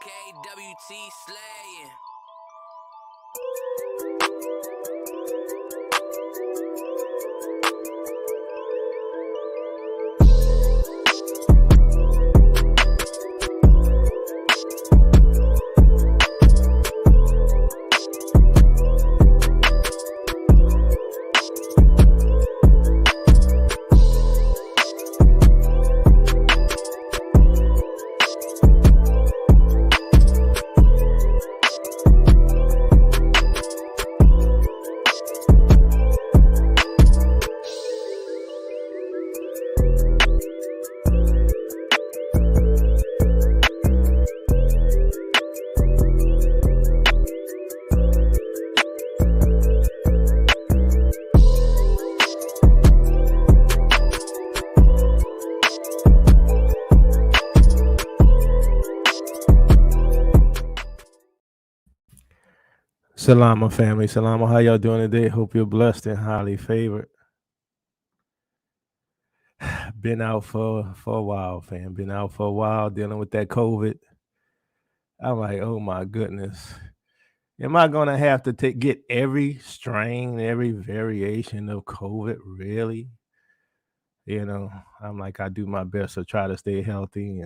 KWT slaying. Salama family, salama. How y'all doing today? Hope you're blessed and highly favored. Been out for a while, fam. Been out for a while dealing with that COVID. I'm like, oh my goodness. Am I gonna have to get every strain, every variation of COVID? Really? I'm like, I do my best to try to stay healthy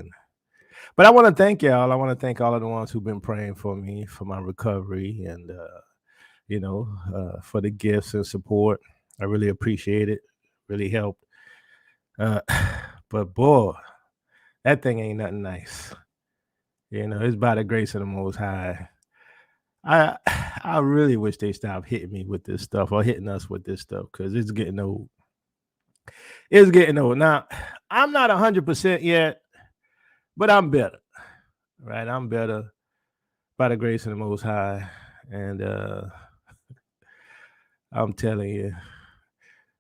but I want to thank y'all. I want to thank all of the ones who've been praying for me for my recovery and for the gifts and support. I really appreciate it. Really helped. But boy, that thing ain't nothing nice. It's by the grace of the Most High. I really wish they stopped hitting me with this stuff or hitting us with this stuff because it's getting old. It's getting old. Now, I'm not 100% yet, but I'm better. Right? I'm better by the grace of the Most High. And I'm telling you,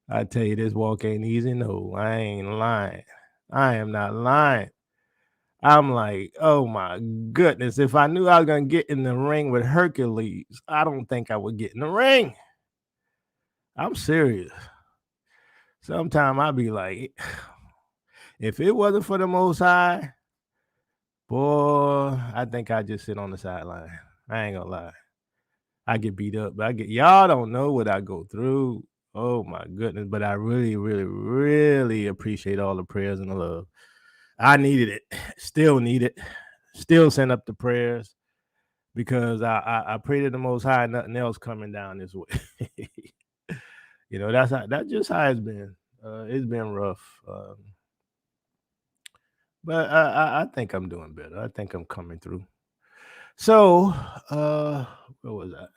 I tell you, this walk ain't easy. No, I ain't lying. I am not lying. I'm like, oh my goodness. If I knew I was going to get in the ring with Hercules, I don't think I would get in the ring. I'm serious. Sometimes I'd be like, if it wasn't for the Most High, boy, I think I'd just sit on the sideline. I ain't gonna lie. I get beat up, but y'all don't know what I go through. Oh my goodness. But I really, really, really appreciate all the prayers and the love. I needed it. Still need it. Still send up the prayers because I pray to the Most High, nothing else coming down this way. That's just how it's been. It's been rough. But I think I'm doing better. I think I'm coming through. So, where was I?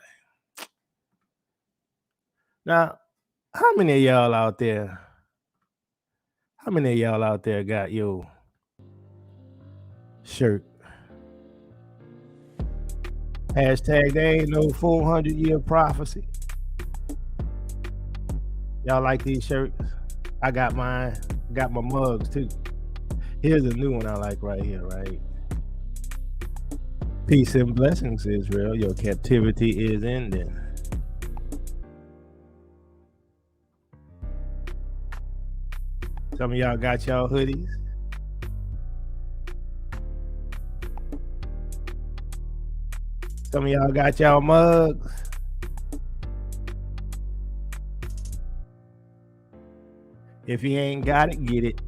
Now, how many of y'all out there? How many of y'all out there got your shirt? Hashtag there ain't no 400-year prophecy. Y'all like these shirts? I got mine. Got my mugs too. Here's a new one I like right here, right? Peace and blessings, Israel. Your captivity is ending. Some of y'all got y'all hoodies. Some of y'all got y'all mugs. If you ain't got it, get it.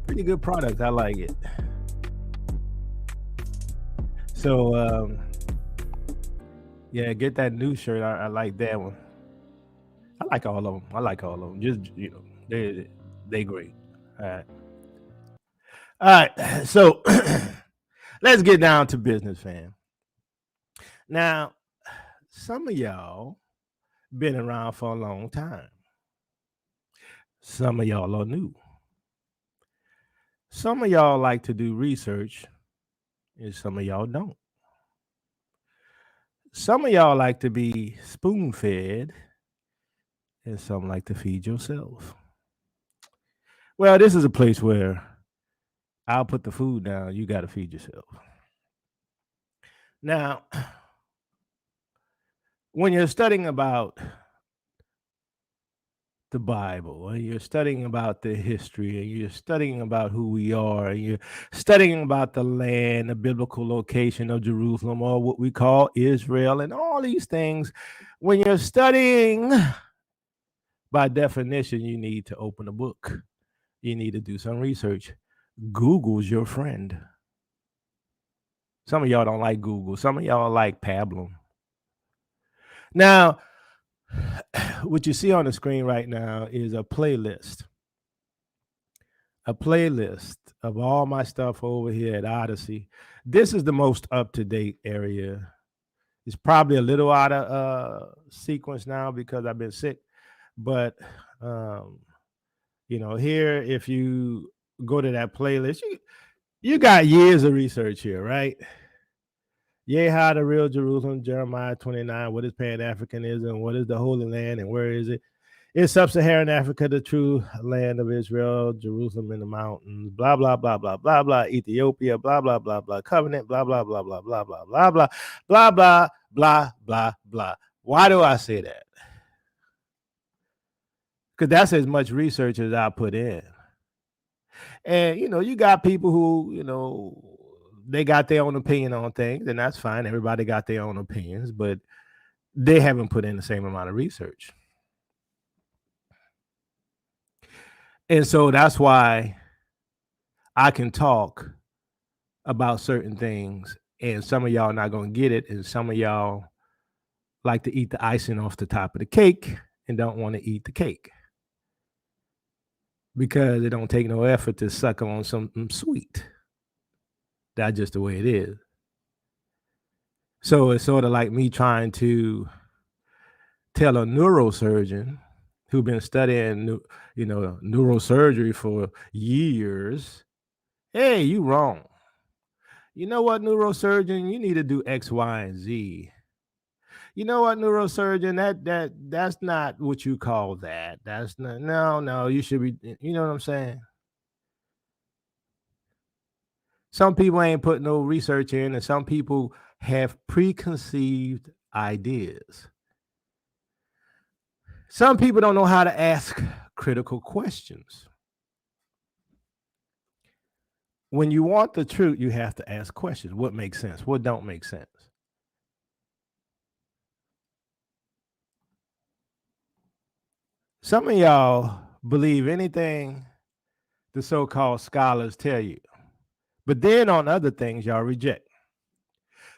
Pretty good product. I like it. So, yeah, get that new shirt. I like that one. I like all of them. Just, they great. All right. So, let's get down to business, fam. Now, some of y'all been around for a long time. Some of y'all are new. Some of y'all like to do research, and some of y'all don't. Some of y'all like to be spoon-fed, and some like to feed yourself. Well, this is a place where I'll put the food down. You got to feed yourself. Now, when you're studying about the Bible, and you're studying about the history, and you're studying about who we are, and you're studying about the land, the biblical location of Jerusalem, or what we call Israel, and all these things, when you're studying, by definition, you need to open a book. You need to do some research. Google's your friend. Some of y'all don't like Google. Some of y'all like Pablum. Now, what you see on the screen right now is a playlist of all my stuff over here at Odyssey. This is the most up-to-date area. It's probably a little out of sequence now because I've been sick, but here, if you go to that playlist, you got years of research here, right? Yeha, the real Jerusalem, Jeremiah 29, what is Pan-Africanism, what is the Holy Land, and where is it? Is sub-Saharan Africa the true land of Israel, Jerusalem in the mountains, blah, blah, blah, blah, blah, blah, Ethiopia, blah, blah, blah, blah, covenant, blah, blah, blah, blah, blah, blah, blah, blah, blah, blah, blah, blah, blah. Why do I say that? Because that's as much research as I put in. And, you got people who, they got their own opinion on things, and that's fine. Everybody got their own opinions, but they haven't put in the same amount of research. And so that's why I can talk about certain things, and some of y'all not going to get it, and some of y'all like to eat the icing off the top of the cake and don't want to eat the cake because it don't take no effort to suck on something sweet. That's just the way it is. So it's sort of like me trying to tell a neurosurgeon who's been studying, neurosurgery for years, hey, you wrong. You know what, neurosurgeon? You need to do X, Y, and Z. You know what, neurosurgeon? That's not what you call that. That's not. No. You should be. You know what I'm saying? Some people ain't put no research in, and some people have preconceived ideas. Some people don't know how to ask critical questions. When you want the truth, you have to ask questions. What makes sense? What don't make sense? Some of y'all believe anything the so-called scholars tell you, but then on other things y'all reject.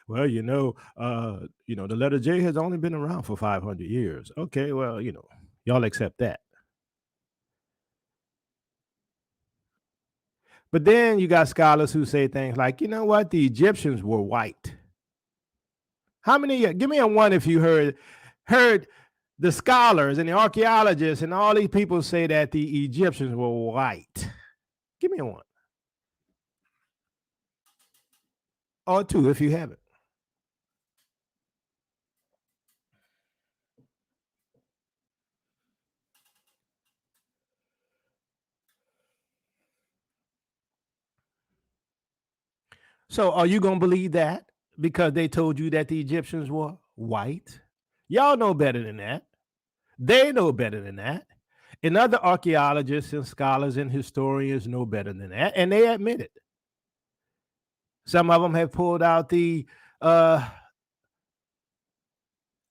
Well, the letter J has only been around for 500 years. Okay, well, y'all accept that. But then you got scholars who say things like, you know what, the Egyptians were white. How many? Give me a one if you heard the scholars and the archaeologists and all these people say that the Egyptians were white. Give me a one. Or two if you haven't. So are you going to believe that because they told you that the Egyptians were white? Y'all know better than that. They know better than that. And other archaeologists and scholars and historians know better than that, and they admit it. Some of them have pulled out the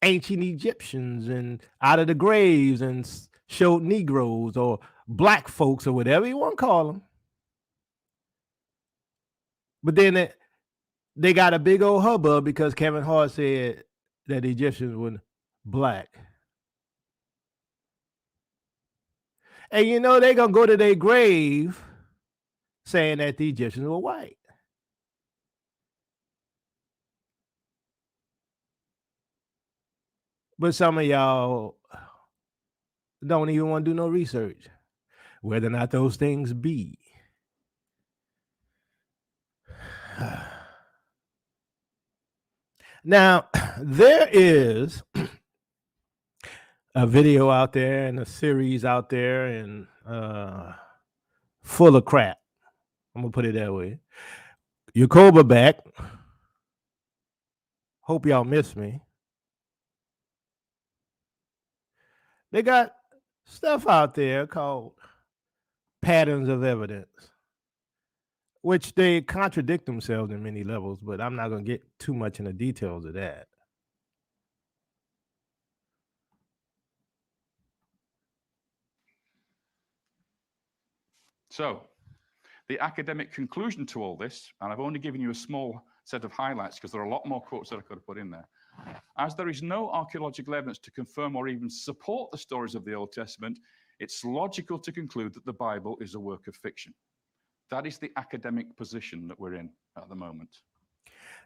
ancient Egyptians and out of the graves and showed Negroes or black folks or whatever you want to call them. But then they got a big old hubbub because Kevin Hart said that the Egyptians were black. And they're going to go to their grave saying that the Egyptians were white. But some of y'all don't even want to do no research, whether or not those things be. Now, there is a video out there and a series out there and full of crap. I'm going to put it that way. Yakoba back. Hope y'all miss me. They got stuff out there called patterns of evidence, which they contradict themselves in many levels, but I'm not going to get too much in the details of that. So, the academic conclusion to all this, and I've only given you a small set of highlights because there are a lot more quotes that I could have put in there. As there is no archaeological evidence to confirm or even support the stories of the Old Testament, it's logical to conclude that the Bible is a work of fiction. That is the academic position that we're in at the moment.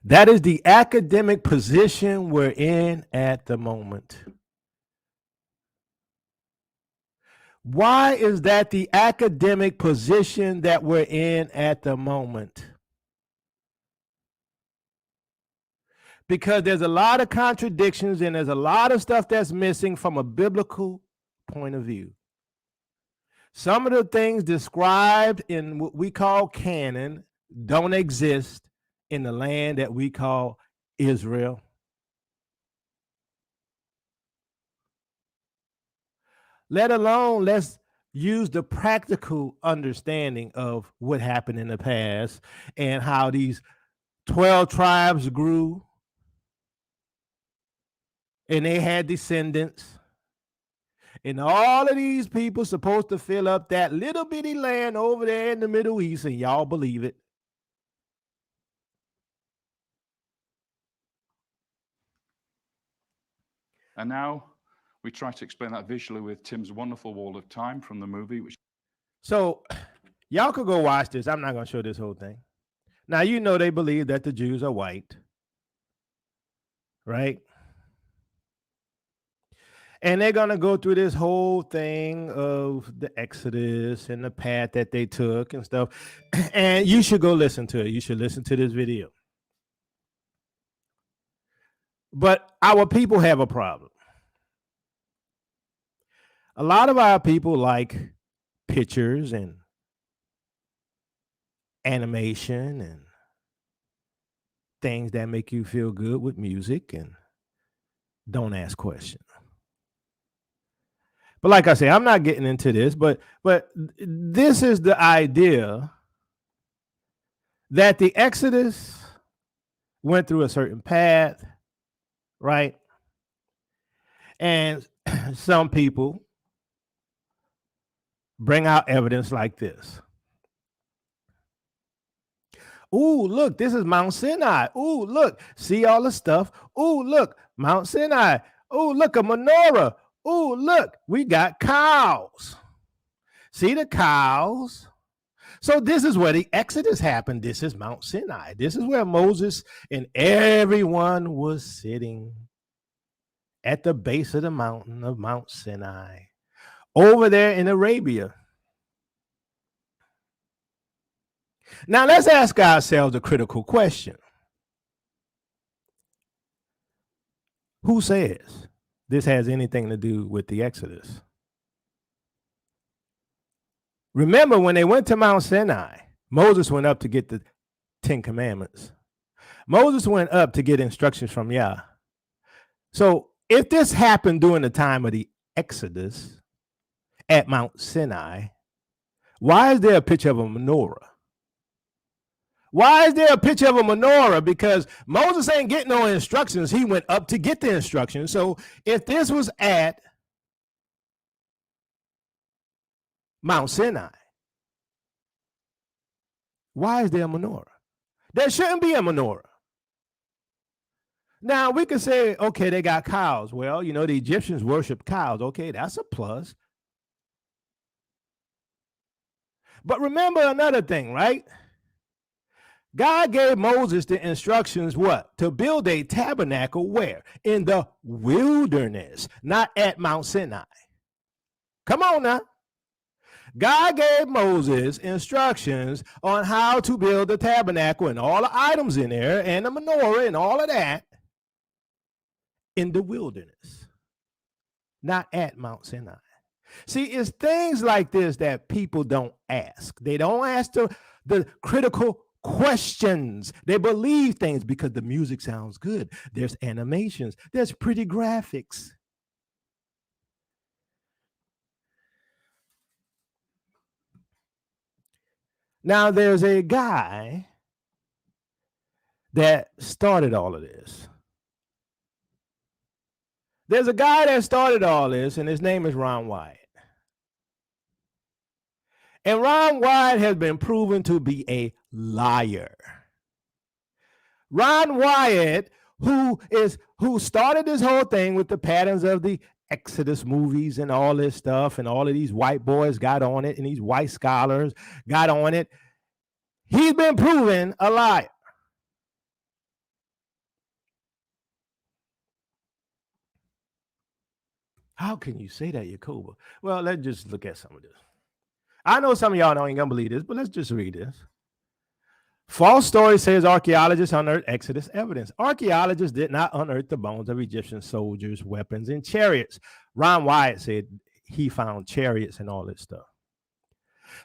That is the academic position we're in at the moment. Why is that the academic position that we're in at the moment? Because there's a lot of contradictions and there's a lot of stuff that's missing from a biblical point of view. Some of the things described in what we call canon don't exist in the land that we call Israel. Let alone let's use the practical understanding of what happened in the past and how these 12 tribes grew and they had descendants. And all of these people supposed to fill up that little bitty land over there in the Middle East, and y'all believe it. And now we try to explain that visually with Tim's wonderful wall of time from the movie. So y'all could go watch this. I'm not going to show this whole thing. Now, you know they believe that the Jews are white, right? And they're going to go through this whole thing of the Exodus and the path that they took and stuff. And you should go listen to it. You should listen to this video. But our people have a problem. A lot of our people like pictures and animation and things that make you feel good with music and don't ask questions. But like I say, I'm not getting into this, but this is the idea that the Exodus went through a certain path, right? And some people bring out evidence like this. Ooh, look, this is Mount Sinai. Ooh, look, see all the stuff. Ooh, look, Mount Sinai. Ooh, look, a menorah. Ooh, look, we got cows. See the cows? So this is where the Exodus happened. This is Mount Sinai. This is where Moses and everyone was sitting at the base of the mountain of Mount Sinai over there in Arabia. Now let's ask ourselves a critical question. Who says this has anything to do with the Exodus? Remember, when they went to Mount Sinai, Moses went up to get the 10 Commandments. Moses went up to get instructions from Yah. So if this happened during the time of the Exodus at Mount Sinai, why is there a picture of a menorah? Why is there a picture of a menorah? Because Moses ain't getting no instructions. He went up to get the instructions. So if this was at Mount Sinai, why is there a menorah? There shouldn't be a menorah. Now we could say, okay, they got cows. Well, you know, the Egyptians worship cows. Okay, that's a plus. But remember another thing, right? God gave Moses the instructions, what? To build a tabernacle where? In the wilderness, not at Mount Sinai. Come on now. God gave Moses instructions on how to build the tabernacle and all the items in there and the menorah and all of that in the wilderness, not at Mount Sinai. See, it's things like this that people don't ask. They don't ask the critical questions. They believe things because the music sounds good. There's animations. There's pretty graphics. Now, there's a guy that started all of this. There's a guy that started all this, and his name is Ron Wyatt. And Ron Wyatt has been proven to be a liar. Ron Wyatt, who started this whole thing with the patterns of the Exodus movies and all this stuff, and all of these white boys got on it, and these white scholars got on it. He's been proven a liar. How can you say that, Yakoba? Well, let's just look at some of this. I know some of y'all ain't gonna believe this, but let's just read this. False story says archaeologists unearthed Exodus evidence. Archaeologists did not unearth the bones of Egyptian soldiers, weapons, and chariots. Ron Wyatt said he found chariots and all this stuff.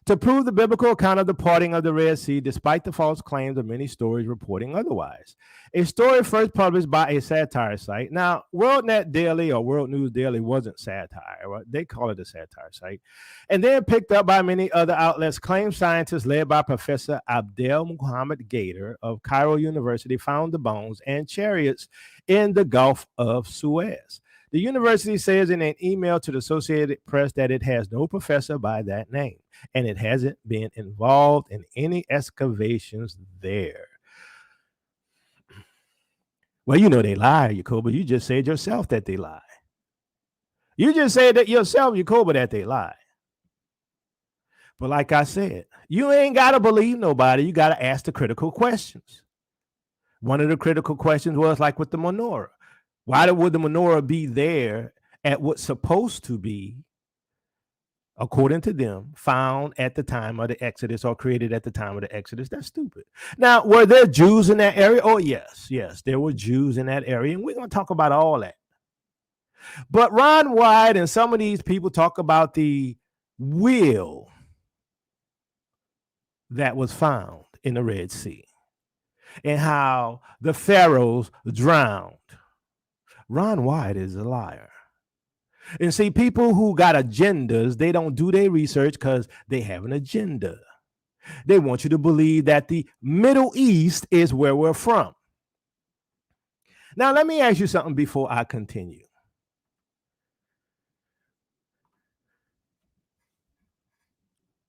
To prove the biblical account of the parting of the Red Sea, despite the false claims of many stories reporting otherwise. A story first published by a satire site. Now, WorldNet Daily or World News Daily wasn't satire. Right? They call it a satire site. And then picked up by many other outlets, claimed scientists led by Professor Abdel Muhammad Gator of Cairo University found the bones and chariots in the Gulf of Suez. The university says in an email to the Associated Press that it has no professor by that name, and it hasn't been involved in any excavations there. Well, you know they lie, Yakoba. You just said yourself that they lie. You just said that yourself, Yakoba, that they lie. But like I said, you ain't got to believe nobody. You got to ask the critical questions. One of the critical questions was like with the menorah. Why would the menorah be there at what's supposed to be, according to them, found at the time of the Exodus or created at the time of the Exodus? That's stupid. Now, were there Jews in that area? Oh, yes, there were Jews in that area, and we're going to talk about all that. But Ron Wyatt and some of these people talk about the wheel that was found in the Red Sea and how the pharaohs drowned. Ron Wyatt is a liar. And see, people who got agendas, they don't do their research because they have an agenda. They want you to believe that the Middle East is where we're from. Now, let me ask you something before I continue.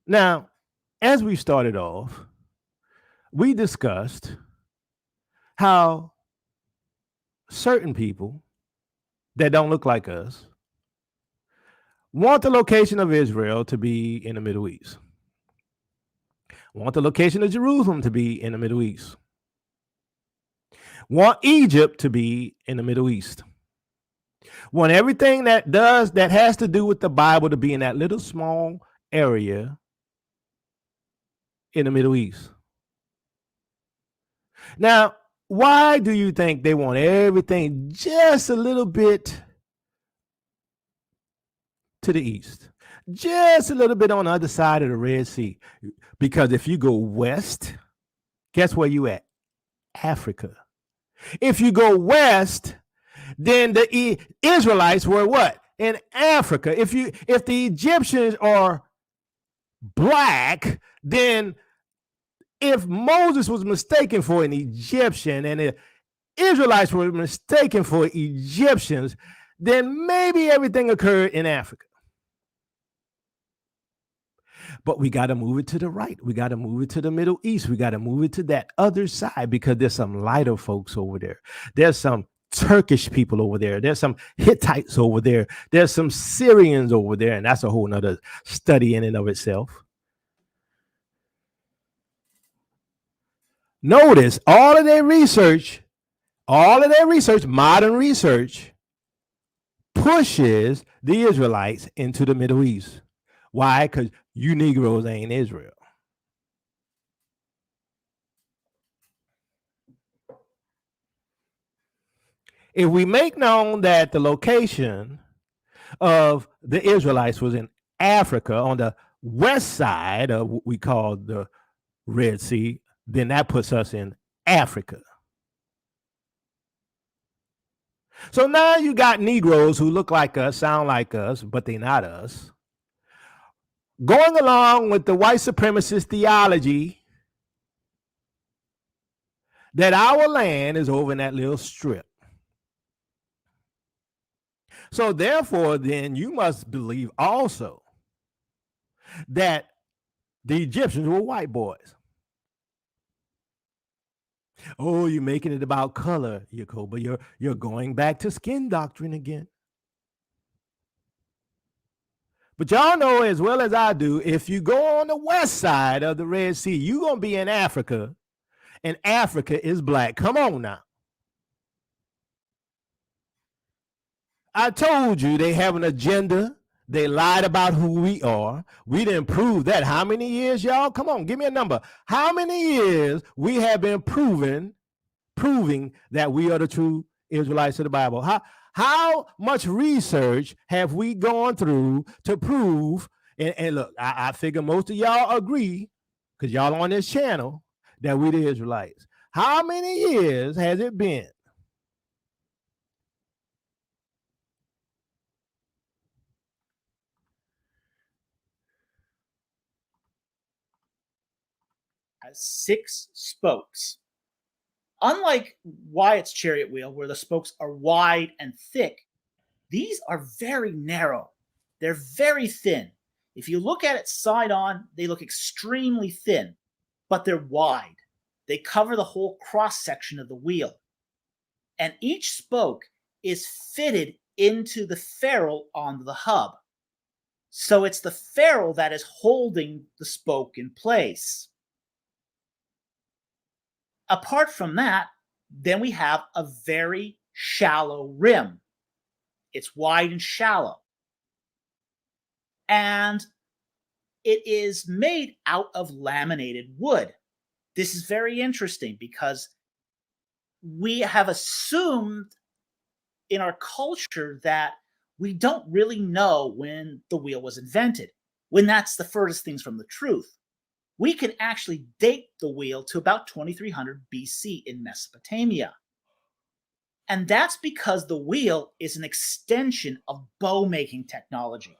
Now, as we started off, we discussed how certain people that don't look like us want the location of Israel to be in the Middle East, want the location of Jerusalem to be in the Middle East, want Egypt to be in the Middle East, want everything that has to do with the Bible to be in that little small area in the Middle East. Now, why do you think they want everything just a little bit to the east, just a little bit on the other side of the Red Sea? Because if you go west, guess where you at? Africa. If you go west, then the Israelites were what? In Africa. If the Egyptians are black, then if Moses was mistaken for an Egyptian and the Israelites were mistaken for Egyptians, then maybe everything occurred in Africa. But we got to move it to the right. We got to move it to the Middle East. We got to move it to that other side because there's some lighter folks over there. There's some Turkish people over there. There's some Hittites over there. There's some Syrians over there. And that's a whole nother study in and of itself. Notice all of their research, modern research, pushes the Israelites into the Middle East. Why? Because you Negroes ain't Israel. If we make known that the location of the Israelites was in Africa on the west side of what we call the Red Sea, then that puts us in Africa. So now you got Negroes who look like us, sound like us, but they're not us, going along with the white supremacist theology that our land is over in that little strip. So therefore, then you must believe also that the Egyptians were white boys. Oh, you're making it about color, Yacoba. You're going back to skin doctrine again. But y'all know as well as I do, if you go on the west side of the Red Sea, you're going to be in Africa, and Africa is black. Come on now. I told you they have an agenda. They lied about who we are. We didn't prove that. How many years, y'all? Come on, give me a number. How many years we have been proving that we are the true Israelites of the Bible? How much research have we gone through to prove? And look, I figure most of y'all agree, because y'all on this channel, that we the Israelites. How many years has it been? Has 6 spokes. Unlike Wyatt's chariot wheel, where the spokes are wide and thick, these are very narrow. They're very thin. If you look at it side on, they look extremely thin, but they're wide. They cover the whole cross section of the wheel. And each spoke is fitted into the ferrule on the hub. So it's the ferrule that is holding the spoke in place. Apart from that, then we have a very shallow rim. It's wide and shallow. And it is made out of laminated wood. This is very interesting because we have assumed in our culture that we don't really know when the wheel was invented, when that's the furthest things from the truth. We can actually date the wheel to about 2300 BC in Mesopotamia. And that's because the wheel is an extension of bow-making technology.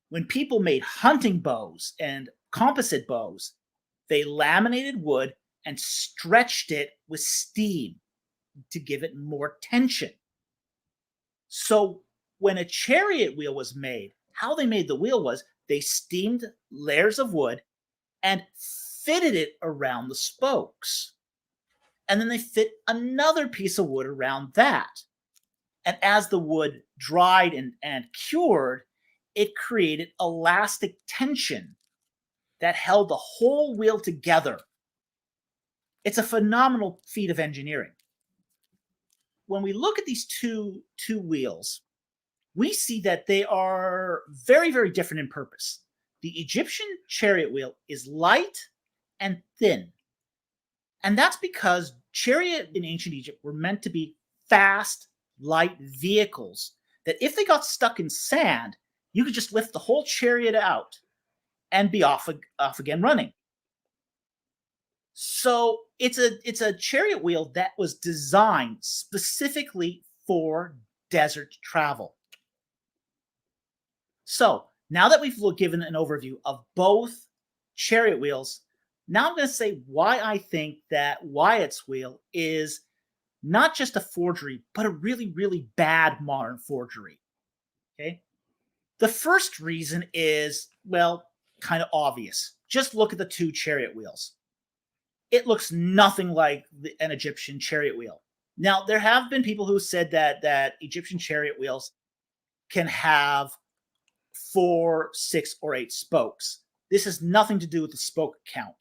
When people made hunting bows and composite bows, they laminated wood and stretched it with steam to give it more tension. So when a chariot wheel was made, how they made the wheel was they steamed layers of wood and fitted it around the spokes. And then they fit another piece of wood around that. And as the wood dried and cured, it created elastic tension that held the whole wheel together. It's a phenomenal feat of engineering. When we look at these two wheels, we see that they are very, very different in purpose. The Egyptian chariot wheel is light and thin. And that's because chariot in ancient Egypt were meant to be fast, light vehicles that if they got stuck in sand, you could just lift the whole chariot out and be off again running. So it's a chariot wheel that was designed specifically for desert travel. So now that we've given an overview of both chariot wheels, now I'm going to say why I think that Wyatt's wheel is not just a forgery, but a really, really bad modern forgery. Okay? The first reason is, well, kind of obvious. Just look at the 2 chariot wheels. It looks nothing like an Egyptian chariot wheel. Now, there have been people who said that Egyptian chariot wheels can have 4, 6, or 8 spokes. This has nothing to do with the spoke count.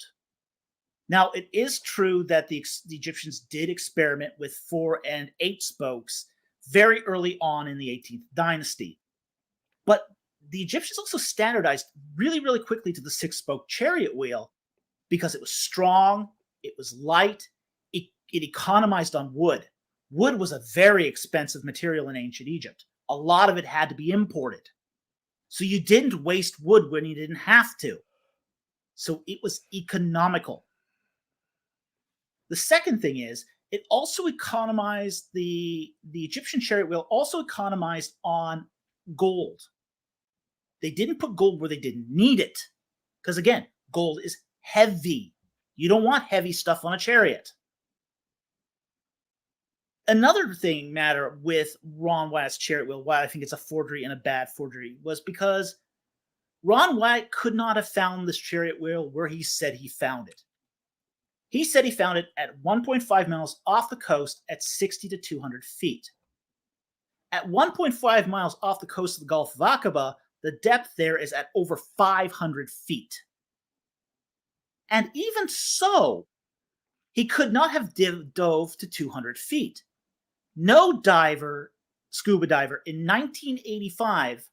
Now, it is true that the Egyptians did experiment with 4 and 8 spokes very early on in the 18th dynasty. But the Egyptians also standardized really, really quickly to the 6-spoke chariot wheel because it was strong, it was light, it economized on wood. Wood was a very expensive material in ancient Egypt. A lot of it had to be imported. So you didn't waste wood when you didn't have to. So it was economical. The second thing is, it also economized, the Egyptian chariot wheel also economized on gold. They didn't put gold where they didn't need it. Because again, gold is heavy. You don't want heavy stuff on a chariot. Another matter with Ron Wyatt's chariot wheel, why I think it's a forgery and a bad forgery, was because Ron Wyatt could not have found this chariot wheel where he said he found it. He said he found it at 1.5 miles off the coast at 60 to 200 feet. At 1.5 miles off the coast of the Gulf of Aqaba, the depth there is at over 500 feet. And even so, he could not have dove to 200 feet. No scuba diver in 1985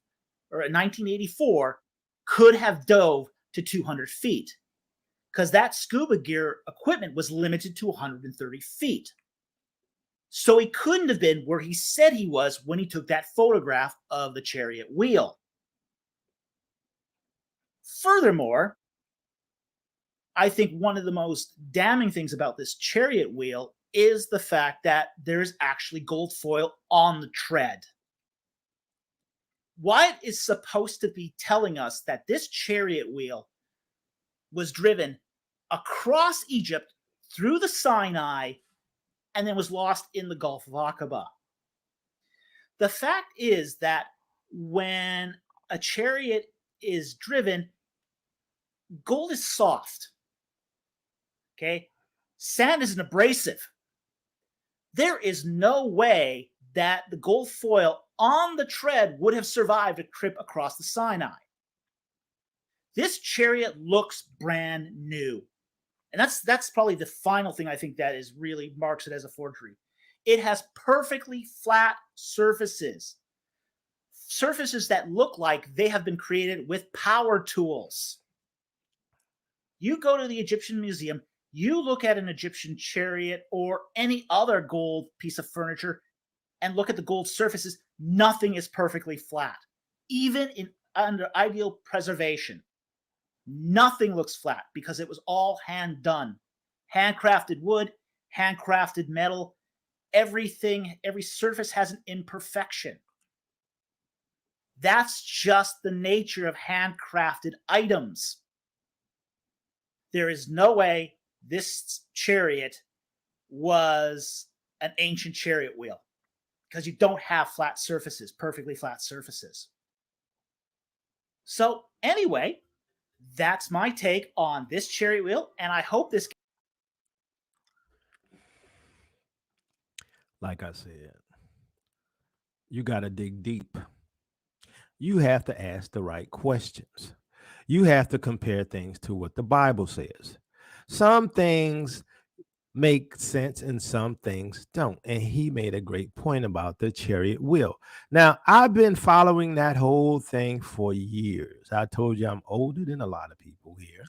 or 1984 could have dove to 200 feet because that scuba gear equipment was limited to 130 feet. So he couldn't have been where he said he was when he took that photograph of the chariot wheel. Furthermore, I think one of the most damning things about this chariot wheel is the fact that there is actually gold foil on the tread. Wyatt is supposed to be telling us that this chariot wheel was driven across Egypt through the Sinai and then was lost in the Gulf of Aqaba. The fact is that when a chariot is driven, gold is soft. Okay? Sand is an abrasive. There is no way that the gold foil on the tread would have survived a trip across the Sinai. This chariot looks brand new. And that's probably the final thing I think that is really marks it as a forgery. It has perfectly flat surfaces. Surfaces that look like they have been created with power tools. You go to the Egyptian Museum, you look at an Egyptian chariot or any other gold piece of furniture and look at the gold surfaces, nothing is perfectly flat. Even under ideal preservation, nothing looks flat because it was all hand done. Handcrafted wood, handcrafted metal, everything, every surface has an imperfection. That's just the nature of handcrafted items. There is no way this chariot was an ancient chariot wheel because you don't have flat surfaces, perfectly flat surfaces. So anyway, that's my take on this chariot wheel, and I hope this... Like I said, you got to dig deep. You have to ask the right questions. You have to compare things to what the Bible says. Some things make sense and some things don't. And he made a great point about the chariot wheel. Now, I've been following that whole thing for years. I told you I'm older than a lot of people here.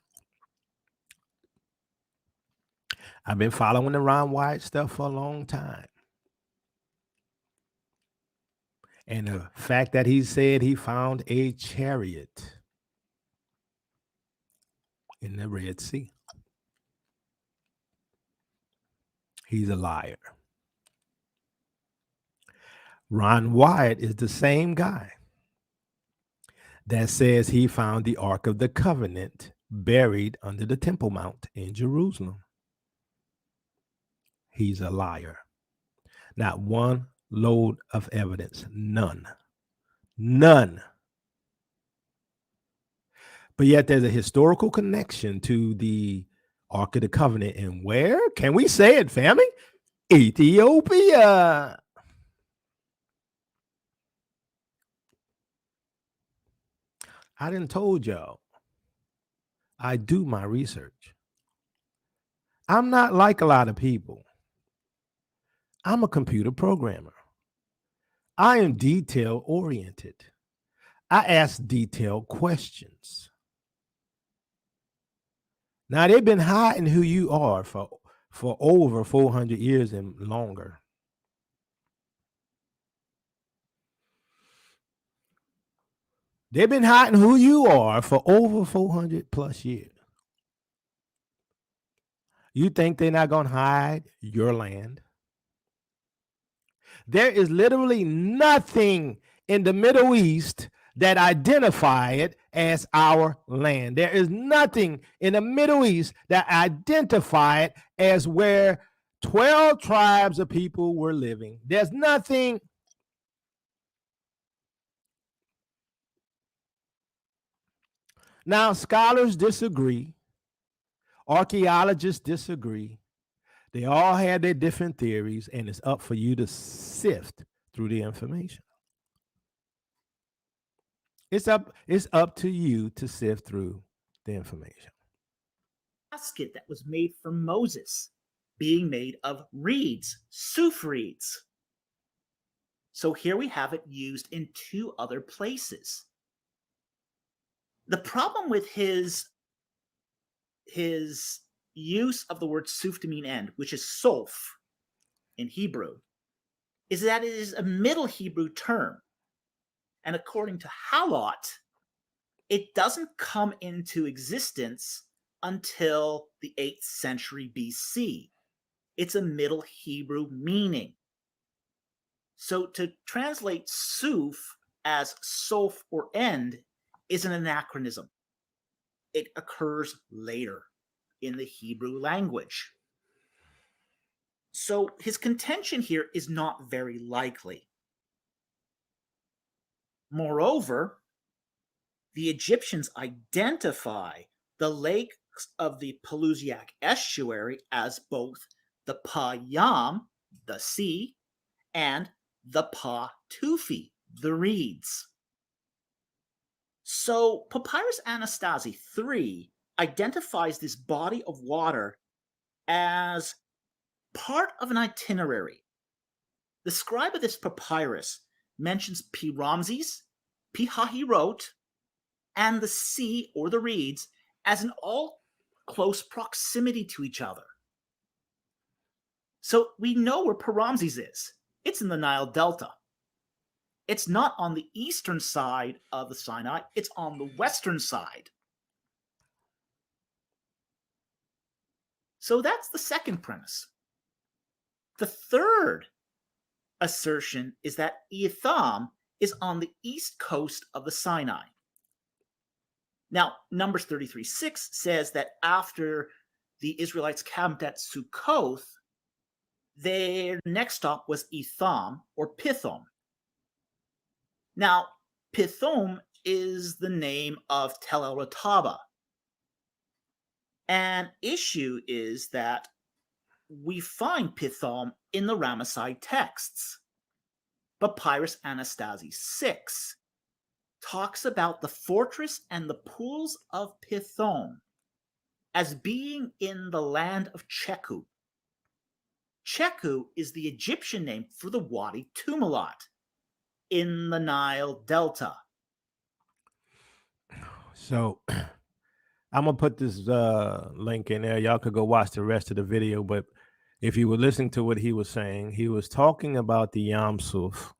I've been following the Ron Wyatt stuff for a long time. And the fact that he said he found a chariot in the Red Sea, he's a liar. Ron Wyatt is the same guy that says he found the Ark of the Covenant buried under the Temple Mount in Jerusalem. He's a liar. Not one load of evidence. None. But yet there's a historical connection to the Ark of the Covenant. And where? Can we say it, family? Ethiopia. I done told y'all, I do my research. I'm not like a lot of people. I'm a computer programmer. I am detail oriented. I ask detailed questions. Now, they've been hiding who you are for over 400 years and longer. They've been hiding who you are for over 400 plus years. You think they're not going to hide your land? There is literally nothing in the Middle East that identify it as our land. There is nothing in the Middle East that identify it as where 12 tribes of people were living. There's nothing. Now, scholars disagree. Archaeologists disagree. They all have their different theories, and it's up for you to sift through the information. It's up to you to sift through the information. Basket that was made for Moses, being made of reeds, Suph reeds. So here we have it used in 2 other places. The problem with his use of the word Suph to mean end, which is Soph in Hebrew, is that it is a Middle Hebrew term. And according to Halot, it doesn't come into existence until the 8th century BC. It's a Middle Hebrew meaning. So to translate Suph as Soph or end is an anachronism. It occurs later in the Hebrew language. So his contention here is not very likely. Moreover, the Egyptians identify the lakes of the Pelusiac estuary as both the Pa-Yam, the sea, and the Pa-Tufi, the reeds. So Papyrus Anastasi 3 identifies this body of water as part of an itinerary. The scribe of this papyrus mentions Pi Ramses, Pi Hahirot, and the sea or the reeds as in all close proximity to each other. So we know where Pi Ramses is. It's in the Nile Delta. It's not on the eastern side of the Sinai, it's on the western side. So that's the second premise. The third assertion is that Etham is on the east coast of the Sinai. Now, Numbers 33:6 says that after the Israelites camped at Sukkoth, their next stop was Etham or Pithom. Now, Pithom is the name of Tel el-Rataba. An issue is that we find Pithom in the Ramesside texts. Papyrus Anastasi 6 talks about the fortress and the pools of Pithom as being in the land of Cheku. Cheku is the Egyptian name for the Wadi Tumilat in the Nile Delta. So I'm gonna put this link in there. Y'all could go watch the rest of the video. But if you were listening to what he was saying, he was talking about the Yam Suph,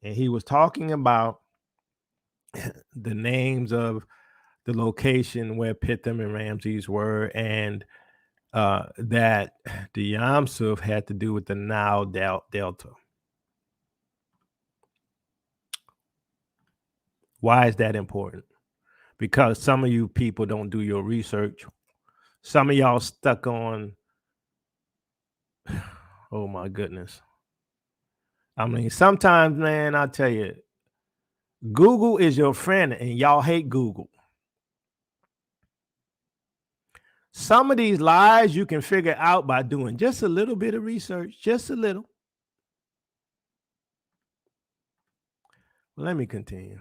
and he was talking about the names of the location where Pithom and Ramses were, and that the Yam Suph had to do with the Nile Delta. Why is that important? Because some of you people don't do your research. Some of y'all stuck on, oh my goodness. I mean, sometimes, man, I tell you, Google is your friend and y'all hate Google. Some of these lies you can figure out by doing just a little bit of research, just a little. Well, let me continue.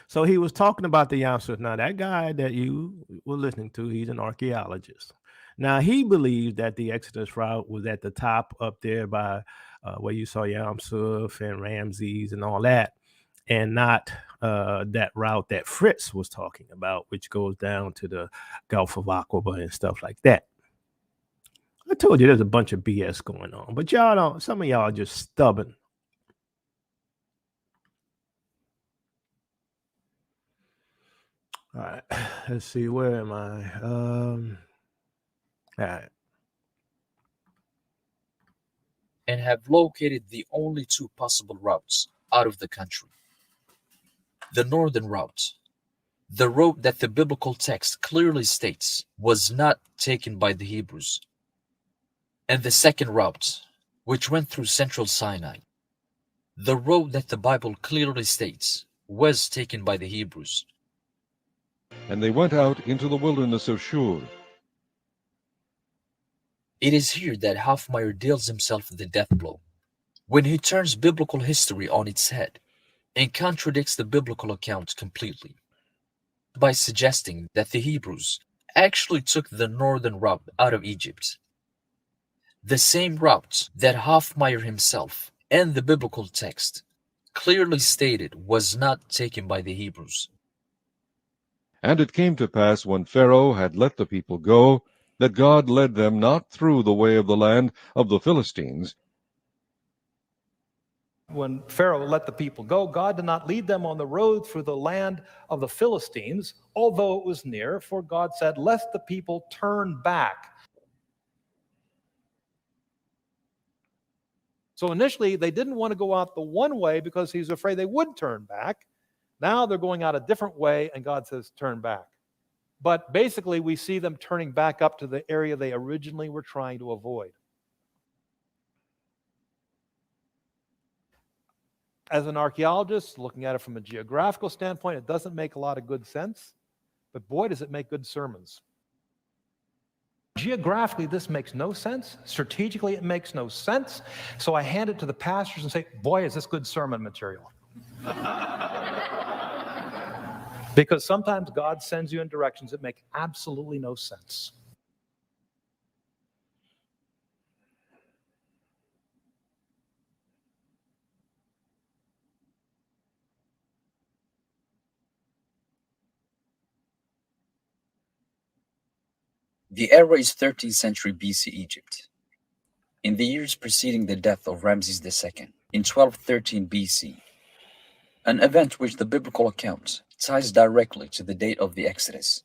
So he was talking about the Yam Suph. Now, that guy that you were listening to, he's an archaeologist. Now, he believes that the Exodus route was at the top up there by where you saw Yam Suph and Ramses and all that, and not that route that Fritz was talking about, which goes down to the Gulf of Aqaba and stuff like that. I told you there's a bunch of BS going on, but y'all don't, some of y'all are just stubborn. All right, let's see, where am I? All right. And have located the only 2 possible routes out of the country. The northern route, the road that the biblical text clearly states was not taken by the Hebrews, and the second route, which went through central Sinai, the road that the Bible clearly states was taken by the Hebrews. And they went out into the wilderness of Shur. It is here that Hofmeyr deals himself the death blow, when he turns biblical history on its head and contradicts the biblical account completely, by suggesting that the Hebrews actually took the northern route out of Egypt, the same route that Hofmeyr himself and the biblical text clearly stated was not taken by the Hebrews. And it came to pass, when Pharaoh had let the people go, that God led them not through the way of the land of the Philistines. When Pharaoh let the people go, God did not lead them on the road through the land of the Philistines, although it was near, for God said, "Lest the people turn back." So initially, they didn't want to go out the one way because he's afraid they would turn back. Now they're going out a different way, and God says, turn back. But basically, we see them turning back up to the area they originally were trying to avoid. As an archaeologist, looking at it from a geographical standpoint, it doesn't make a lot of good sense. But boy, does it make good sermons. Geographically, this makes no sense. Strategically, it makes no sense. So I hand it to the pastors and say, boy, is this good sermon material. Because sometimes God sends you in directions that make absolutely no sense. The era is 13th century BC Egypt. In the years preceding the death of Ramses II, in 1213 BC, an event which the biblical account ties directly to the date of the Exodus.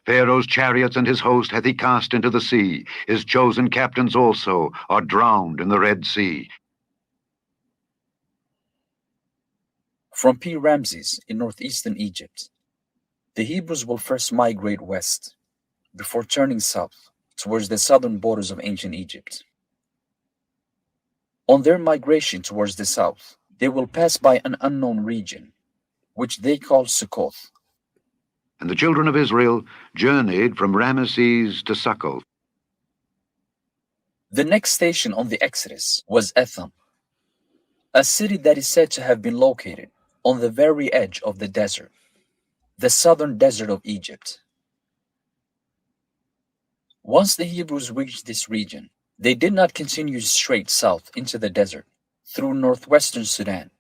Pharaoh's chariots and his host hath he cast into the sea. His chosen captains also are drowned in the Red Sea. From Pi Ramses in northeastern Egypt, the Hebrews will first migrate west, before turning south towards the southern borders of ancient Egypt. On their migration towards the south, they will pass by an unknown region, which they call Succoth. And the children of Israel journeyed from Ramesses to Succoth. The next station on the Exodus was Etham, a city that is said to have been located on the very edge of the desert, the southern desert of Egypt. Once the Hebrews reached this region, they did not continue straight south into the desert through northwestern Sudan,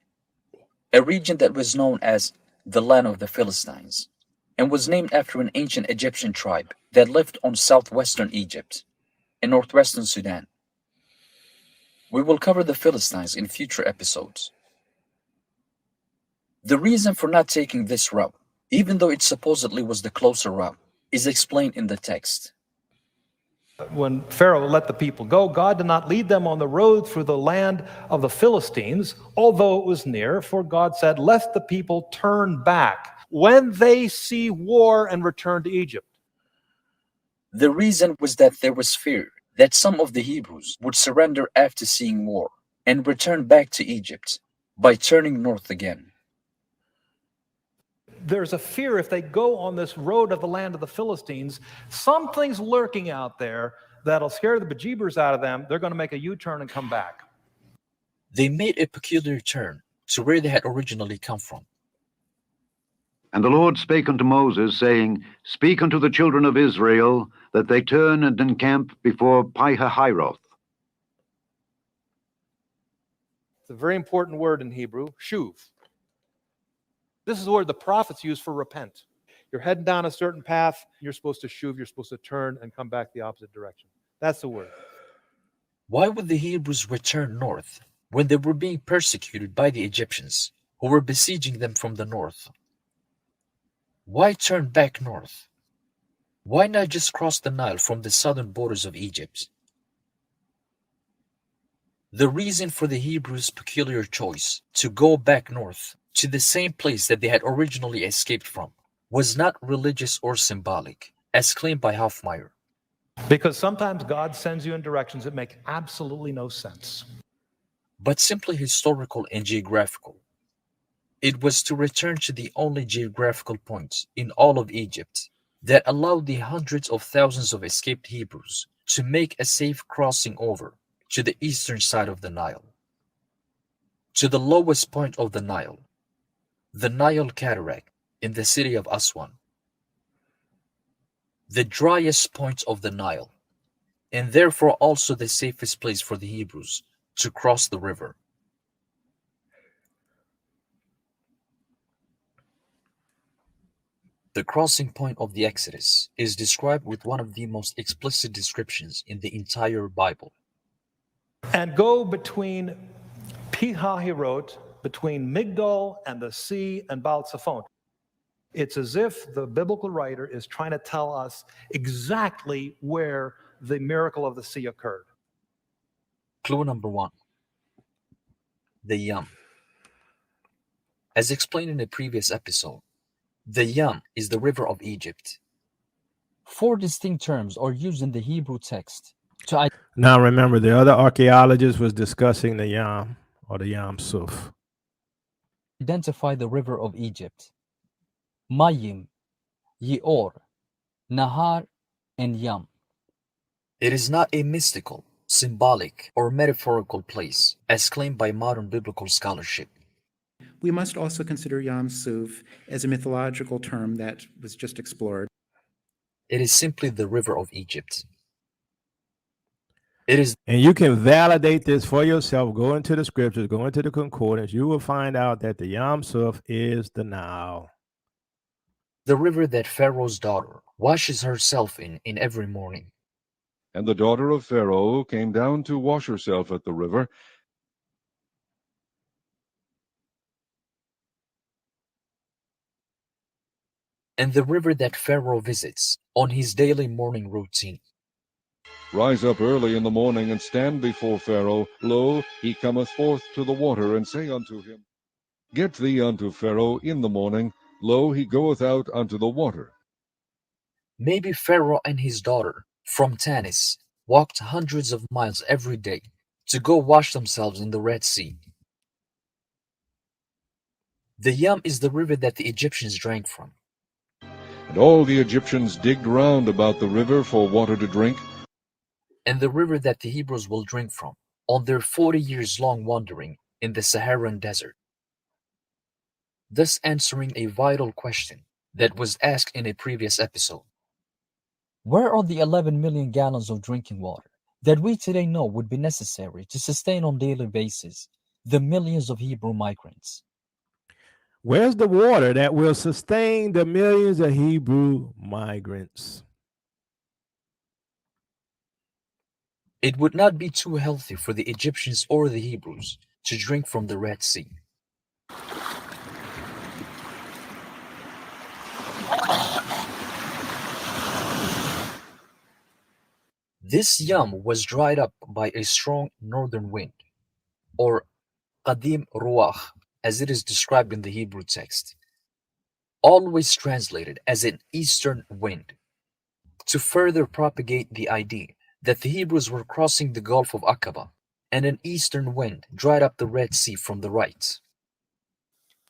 a region that was known as the land of the Philistines, and was named after an ancient Egyptian tribe that lived on southwestern Egypt and northwestern Sudan. We will cover the Philistines in future episodes. The reason for not taking this route, even though it supposedly was the closer route, is explained in the text. When Pharaoh let the people go, God did not lead them on the road through the land of the Philistines, although it was near, for God said, "Lest the people turn back when they see war and return to Egypt." The reason was that there was fear that some of the Hebrews would surrender after seeing war and return back to Egypt by turning north again. There's a fear if they go on this road of the land of the Philistines, something's lurking out there that'll scare the bejeebers out of them. They're going to make a U-turn and come back. They made a peculiar turn to where they had originally come from. And the Lord spake unto Moses, saying, Speak unto the children of Israel, that they turn and encamp before Pi-hahiroth. It's a very important word in Hebrew, shuv. This is the word the prophets use for repent. You're heading down a certain path, you're supposed to shuv, you're supposed to turn and come back the opposite direction. That's the word. Why would the Hebrews return north when they were being persecuted by the Egyptians, who were besieging them from the north? Why turn back north? Why not just cross the Nile from the southern borders of Egypt? The reason for the Hebrews' peculiar choice to go back north to the same place that they had originally escaped from was not religious or symbolic, as claimed by Hofmeyr. Because sometimes God sends you in directions that make absolutely no sense. But simply historical and geographical. It was to return to the only geographical point in all of Egypt that allowed the hundreds of thousands of escaped Hebrews to make a safe crossing over to the eastern side of the Nile, to the lowest point of the Nile Cataract in the city of Aswan, the driest point of the Nile, and therefore also the safest place for the Hebrews to cross the river. The crossing point of the Exodus is described with one of the most explicit descriptions in the entire Bible. And go between Pi-Hahirot, between Migdol and the sea and Baal Zephon. It's as if the biblical writer is trying to tell us exactly where the miracle of the sea occurred. Clue number 1. The Yam. As explained in a previous episode, the Yam is the river of Egypt. 4 distinct terms are used in the Hebrew text to Now remember, the other archaeologist was discussing the Yam, or the Yam Suph. identify the river of Egypt. Mayim, Yeor, Nahar, and Yam. It is not a mystical, symbolic, or metaphorical place, as claimed by modern biblical scholarship. We must also consider Yam Suph as a mythological term that was just explored. It is simply the river of Egypt. It is And you can validate this for yourself. Go into the scriptures, go into the concordance. You will find out that the Yam Suph is the Nile. the river that Pharaoh's daughter washes herself in every morning. And the daughter of Pharaoh came down to wash herself at the river. And the river that Pharaoh visits on his daily morning routine. Rise up early in the morning and stand before Pharaoh. Lo, he cometh forth to the water, and say unto him, Get thee unto Pharaoh in the morning. Lo, he goeth out unto the water. Maybe Pharaoh and his daughter from Tanis walked hundreds of miles every day to go wash themselves in the Red Sea. The Yam is the river that the Egyptians drank from. And all the Egyptians digged round about the river for water to drink. And the river that the Hebrews will drink from on their 40 years long wandering in the Saharan desert. Thus answering a vital question that was asked in a previous episode. Where are the 11 million gallons of drinking water that we today know would be necessary to sustain on a daily basis the millions of Hebrew migrants? Where's the water that will sustain the millions of Hebrew migrants? It would not be too healthy for the Egyptians or the Hebrews to drink from the Red Sea. This Yam was dried up by a strong northern wind, or Qadim Ruach, as it is described in the Hebrew text, always translated as an eastern wind, to further propagate the idea that the Hebrews were crossing the Gulf of Aqaba, and an eastern wind dried up the Red Sea from the right.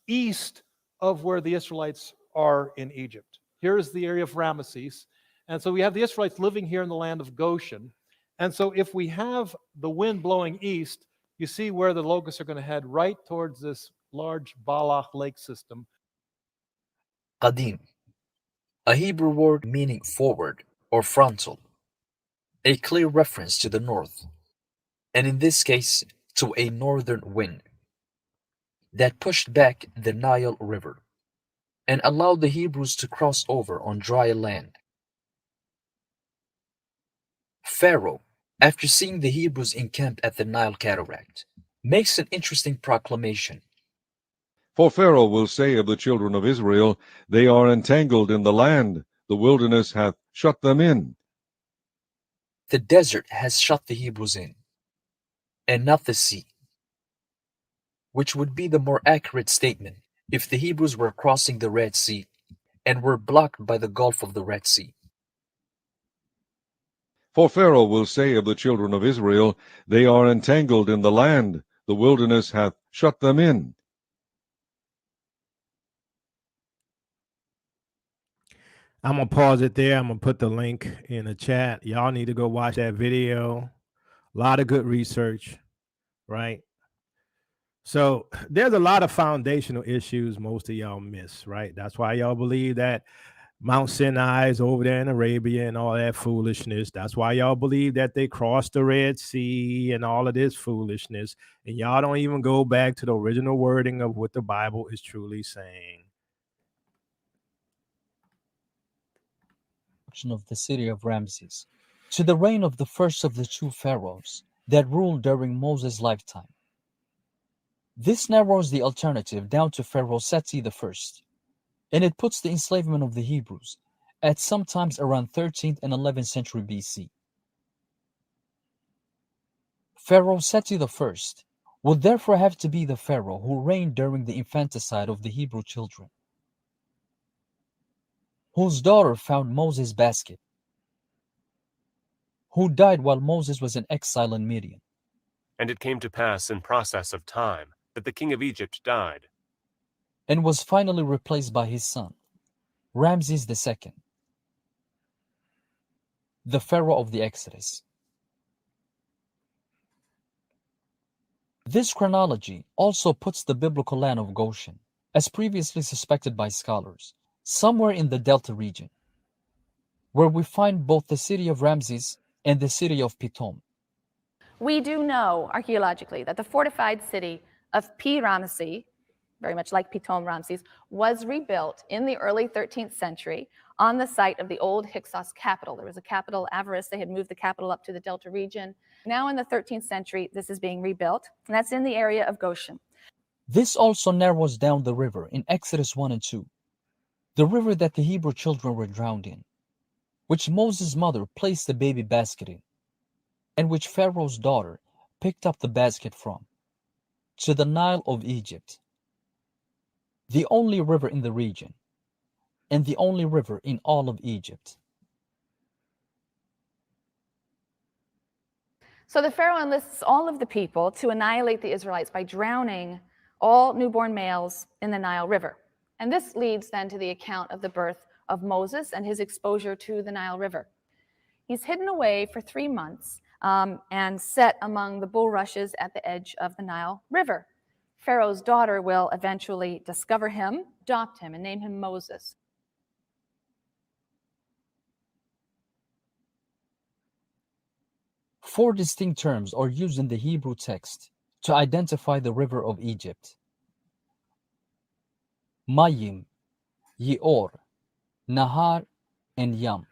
East of where the Israelites are in Egypt. Here is the area of Ramesses. And so we have the Israelites living here in the land of Goshen. And so if we have the wind blowing east, you see where the locusts are going to head right towards this large Balach lake system. Qadim, a Hebrew word meaning forward or frontal, a clear reference to the north, and in this case to a northern wind that pushed back the Nile River and allowed the Hebrews to cross over on dry land. Pharaoh, after seeing the Hebrews encamped at the Nile Cataract, makes an interesting proclamation. For Pharaoh will say of the children of Israel, They are entangled in the land, the wilderness hath shut them in. The desert has shut the Hebrews in, and not the sea, which would be the more accurate statement if the Hebrews were crossing the Red Sea and were blocked by the Gulf of the Red Sea. For Pharaoh will say of the children of Israel, They are entangled in the land, the wilderness hath shut them in. I'm gonna pause it there. I'm gonna put the link in the chat. Y'all need to go watch that video. A lot of good research, right? So there's a lot of foundational issues most of y'all miss, right? That's why y'all believe that Mount Sinai is over there in Arabia and all that foolishness. That's why y'all believe that they crossed the Red Sea and all of this foolishness. And y'all don't even go back to the original wording of what the Bible is truly saying. Of the city of Ramses, to the reign of the first of the two pharaohs that ruled during Moses' lifetime. This narrows the alternative down to Pharaoh Seti I, and it puts the enslavement of the Hebrews at sometimes around 13th and 11th century BC. Pharaoh Seti I would therefore have to be the pharaoh who reigned during the infanticide of the Hebrew children, whose daughter found Moses' basket, who died while Moses was in exile in Midian. And it came to pass in process of time that the king of Egypt died, and was finally replaced by his son, Ramses II, the pharaoh of the Exodus. This chronology also puts the biblical land of Goshen, as previously suspected by scholars, somewhere in the Delta region, where we find both the city of Ramses and the city of Pithom. We do know archaeologically that the fortified city of Pi-Ramses, very much like Pithom Ramses, was rebuilt in the early 13th century on the site of the old Hyksos capital. There was a capital, Avaris. They had moved the capital up to the Delta region. Now in the 13th century, this is being rebuilt, and that's in the area of Goshen. This also narrows down the river in Exodus 1 and 2, the river that the Hebrew children were drowned in, which Moses' mother placed the baby basket in, and which Pharaoh's daughter picked up the basket from, to the Nile of Egypt, the only river in the region, and the only river in all of Egypt. So the Pharaoh enlists all of the people to annihilate the Israelites by drowning all newborn males in the Nile River. And this leads then to the account of the birth of Moses and his exposure to the Nile River. He's hidden away for 3 months and set among the bulrushes at the edge of the Nile River. Pharaoh's daughter will eventually discover him, adopt him, and name him Moses. Four distinct terms are used in the Hebrew text to identify the river of Egypt: Mayim, Yeor, Nahar, and Yam.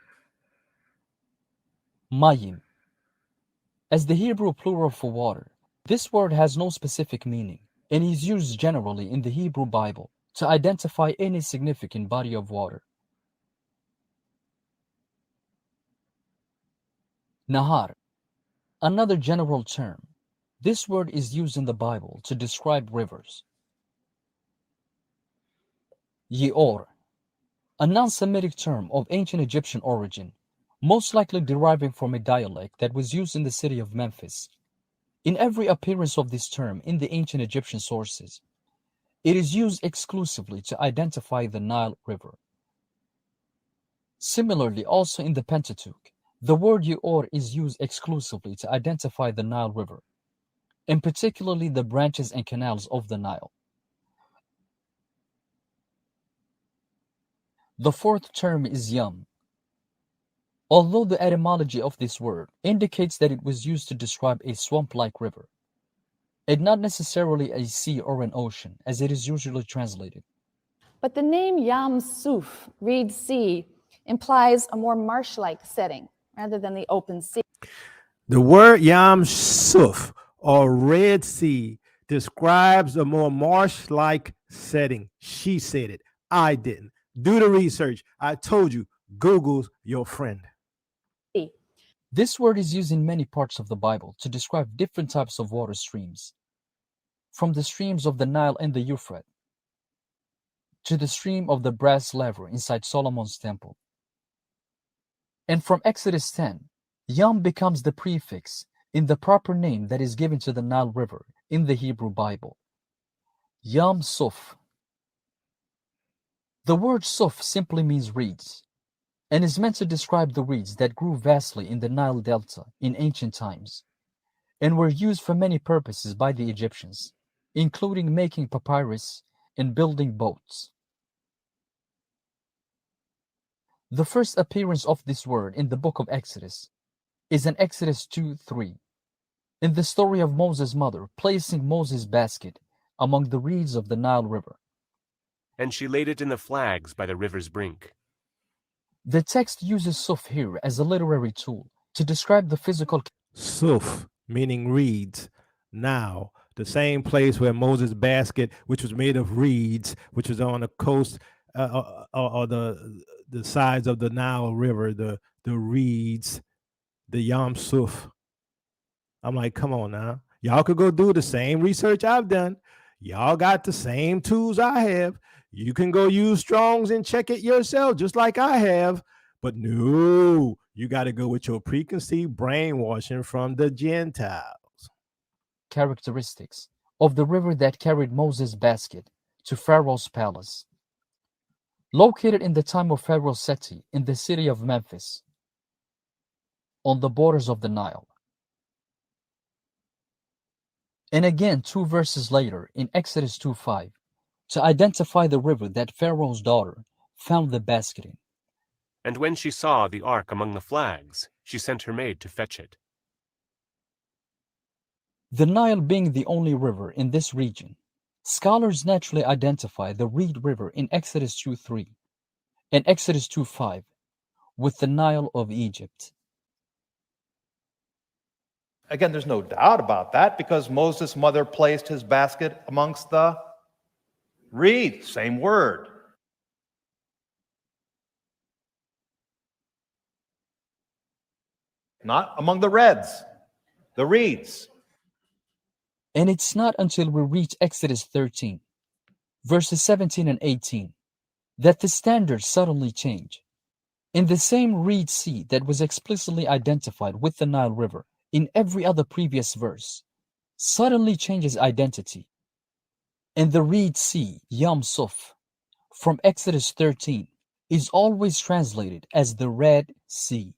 Mayim. As the Hebrew plural for water, this word has no specific meaning and is used generally in the Hebrew Bible to identify any significant body of water. Nahar. Another general term. This word is used in the Bible to describe rivers. Yeor, a non-Semitic term of ancient Egyptian origin, most likely deriving from a dialect that was used in the city of Memphis. In every appearance of this term in the ancient Egyptian sources, it is used exclusively to identify the Nile River. Similarly, also in the Pentateuch, the word Yeor is used exclusively to identify the Nile River, and particularly the branches and canals of the Nile. The fourth term is Yam. Although the etymology of this word indicates that it was used to describe a swamp-like river, and not necessarily a sea or an ocean, as it is usually translated. But the name Yam Suph, read sea, implies a more marsh-like setting rather than the open sea. The word Yam Suph, or Red Sea, describes a more marsh-like setting. She said it. I didn't. Do the research. I told you. Google's your friend. This word is used in many parts of the Bible to describe different types of water streams, from the streams of the Nile and the Euphrates, to the stream of the brass laver inside Solomon's temple. And from Exodus 10, Yam becomes the prefix in the proper name that is given to the Nile River in the Hebrew Bible. Yam Suph. The word Suph simply means reeds, and is meant to describe the reeds that grew vastly in the Nile Delta in ancient times, and were used for many purposes by the Egyptians, including making papyrus and building boats. The first appearance of this word in the book of Exodus is in Exodus 2:3, in the story of Moses' mother placing Moses' basket among the reeds of the Nile River. And she laid it in the flags by the river's brink. The text uses Suph here as a literary tool to describe the physical Suph, meaning reeds. Now, the same place where Moses' basket, which was made of reeds, which was on the coast or the sides of the Nile River, the reeds, the Yam Suph. I'm like, come on now. Y'all could go do the same research I've done. Y'all got the same tools I have. You can go use Strong's and check it yourself, just like I have. But no, you got to go with your preconceived brainwashing from the Gentiles. characteristics of the river that carried Moses' basket to Pharaoh's palace. Located in the time of Pharaoh Seti in the city of Memphis, on the borders of the Nile. And again 2 verses later in Exodus 2:5, to identify the river that Pharaoh's daughter found the basket in. And when she saw the ark among the flags, she sent her maid to fetch it. The Nile being the only river in this region, scholars naturally identify the Reed River in Exodus 2:3 and Exodus 2:5 with the Nile of Egypt. Again, there's no doubt about that because Moses' mother placed his basket amongst the reeds, same word. Not among the reds, the reeds. And it's not until we reach Exodus 13, verses 17 and 18, that the standards suddenly change. In the same Reed Sea that was explicitly identified with the Nile River in every other previous verse, suddenly changes identity. And the Reed Sea, Yam Suph, from Exodus 13, is always translated as the Red Sea.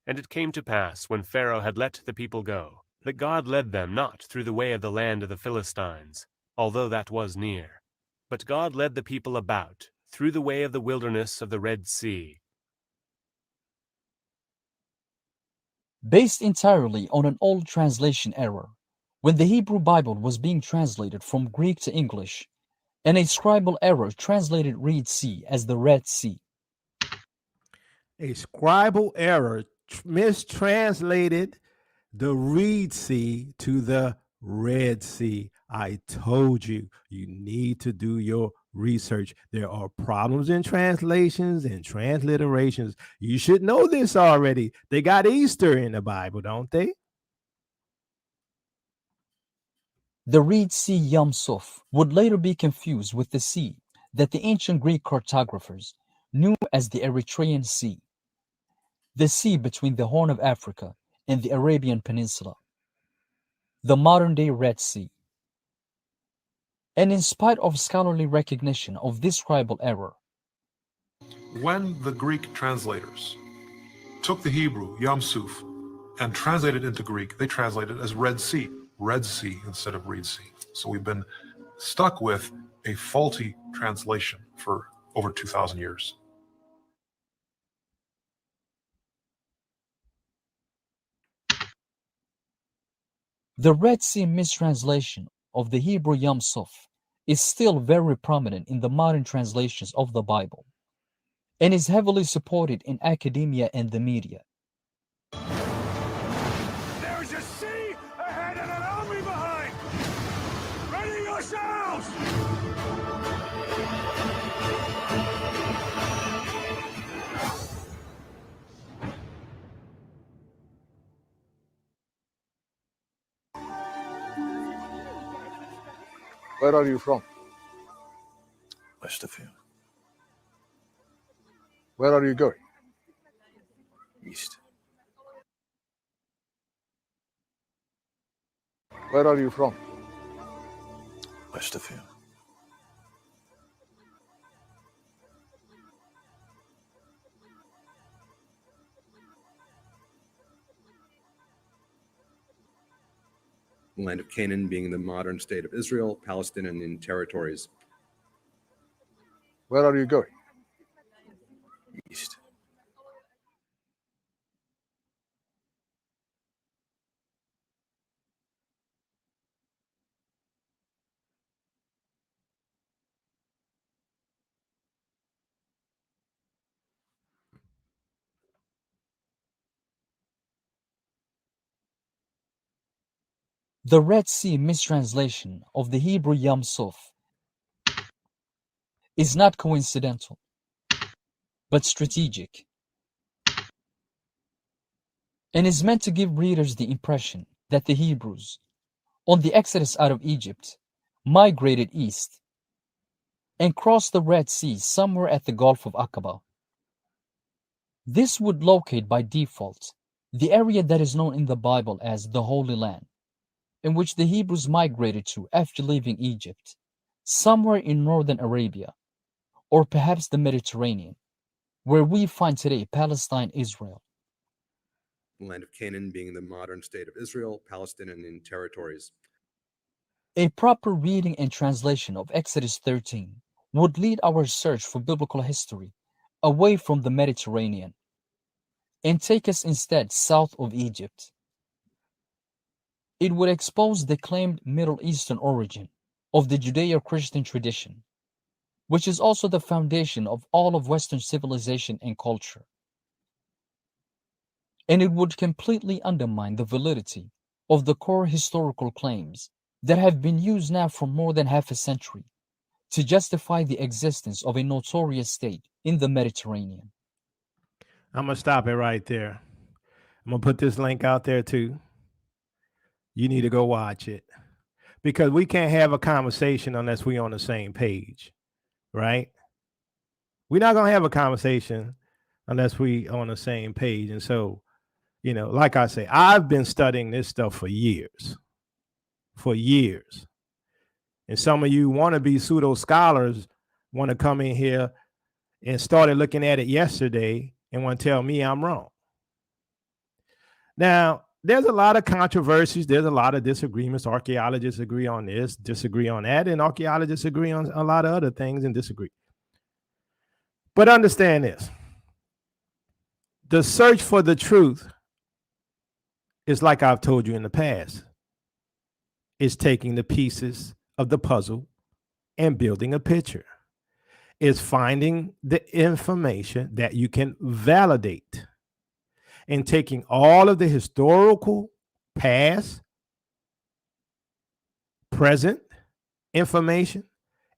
And it came to pass, when Pharaoh had let the people go, that God led them not through the way of the land of the Philistines, although that was near, but God led the people about through the way of the wilderness of the Red Sea. Based entirely on an old translation error, when the Hebrew Bible was being translated from Greek to English, and a scribal error translated Reed Sea as the Red Sea. A scribal error mistranslated the Reed Sea to the Red Sea. I told you, you need to do your research. There are problems in translations and transliterations. You should know this already. They got Easter in the Bible, don't they? The Reed Sea Yam Suph would later be confused with the sea that the ancient Greek cartographers knew as the Erythraean Sea, the sea between the Horn of Africa and the Arabian Peninsula, the modern-day Red Sea. And in spite of scholarly recognition of this scribal error, when the Greek translators took the Hebrew, Yam Suph, and translated it into Greek, they translated it as Red Sea instead of Reed Sea. So we've been stuck with a faulty translation for over 2,000 years. the Red Sea mistranslation of the Hebrew Yam Suph is still very prominent in the modern translations of the Bible, and is heavily supported in academia and the media. There's a sea ahead and an army behind! Ready yourselves! Where are you from? West of here. Where are you going? East. Where are you from? West of here. The land of Canaan being the modern state of Israel, Palestinian territories. Where are you going? East. The Red Sea mistranslation of the Hebrew Yam Suph is not coincidental, but strategic, and is meant to give readers the impression that the Hebrews, on the exodus out of Egypt, migrated east and crossed the Red Sea somewhere at the Gulf of Aqaba. This would locate by default the area that is known in the Bible as the Holy Land, in which the Hebrews migrated to after leaving Egypt, somewhere in northern Arabia, or perhaps the Mediterranean, where we find today Palestine, Israel. The land of Canaan being the modern state of Israel, Palestinian territories. A proper reading and translation of Exodus 13 would lead our search for biblical history away from the Mediterranean and take us instead south of Egypt. It would expose the claimed Middle Eastern origin of the Judeo-Christian tradition, which is also the foundation of all of Western civilization and culture. And it would completely undermine the validity of the core historical claims that have been used now for more than half a century to justify the existence of a notorious state in the Mediterranean. I'm going to stop it right there. I'm going to put this link out there too. You need to go watch it, because we can't have a conversation unless we're on the same page, right? We're not going to have a conversation unless we on the same page. And so, you know, like I say, I've been studying this stuff for years. And some of you wannabe pseudo scholars want to come in here and started looking at it yesterday and want to tell me I'm wrong. Now, there's a lot of controversies. There's a lot of disagreements. Archaeologists agree on this, disagree on that, and archaeologists agree on a lot of other things and disagree. But understand this. The search for the truth is, like I've told you in the past, is taking the pieces of the puzzle and building a picture. Is finding the information that you can validate and taking all of the historical, past, present information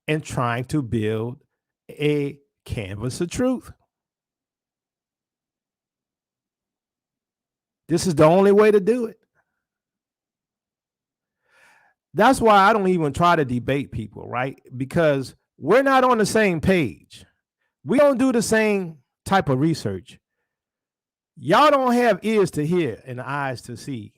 and trying to build a canvas of truth. This is the only way to do it. That's why I don't even try to debate people, right? Because we're not on the same page. We don't do the same type of research. Y'all don't have ears to hear and eyes to see.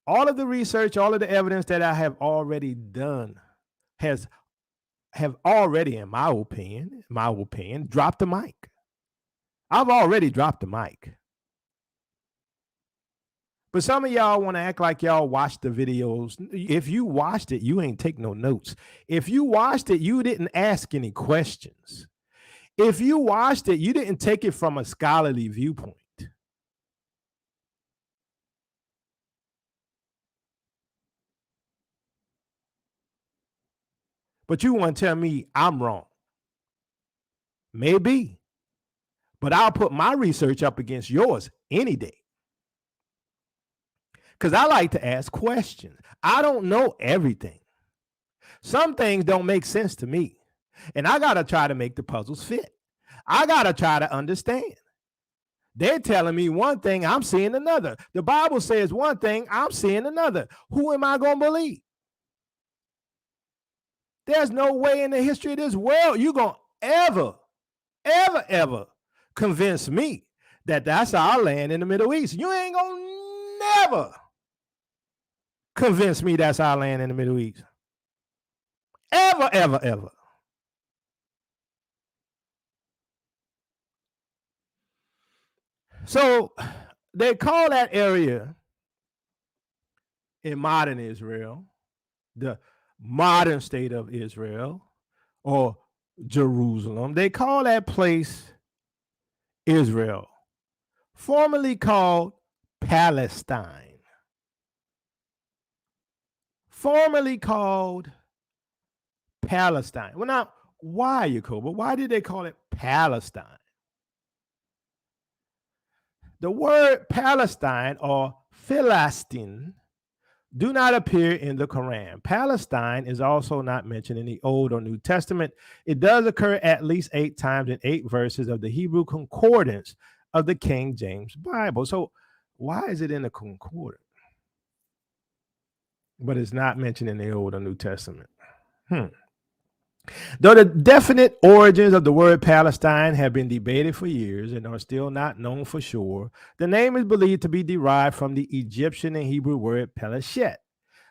All of the research, all of the evidence that I have already done have already, in my opinion, dropped the mic. I've already dropped the mic. But some of y'all want to act like y'all watched the videos. If you watched it, you ain't take no notes. If you watched it, you didn't ask any questions. If you watched it, you didn't take it from a scholarly viewpoint. But you want to tell me I'm wrong. Maybe. But I'll put my research up against yours any day. Because I like to ask questions. I don't know everything. Some things don't make sense to me. And I got to try to make the puzzles fit. I got to try to understand. They're telling me one thing, I'm seeing another. The Bible says one thing, I'm seeing another. Who am I going to believe? There's no way in the history of this world you're going to ever convince me that that's our land in the Middle East. You ain't going to never convince me that's our land in the Middle East. Ever. So they call that area in modern Israel, the modern state of Israel, or Jerusalem. They call that place Israel, formerly called Palestine. Formerly called Palestine. Well, now, why, Yacoba? Why did they call it Palestine? The word Palestine or Philistine do not appear in the Quran. Palestine is also not mentioned in the Old or New Testament. It does occur at least 8 times in 8 verses of the Hebrew Concordance of the King James Bible. So why is it in the Concordance, but it's not mentioned in the Old or New Testament? Though the definite origins of the word Palestine have been debated for years and are still not known for sure, the name is believed to be derived from the Egyptian and Hebrew word Peleshet,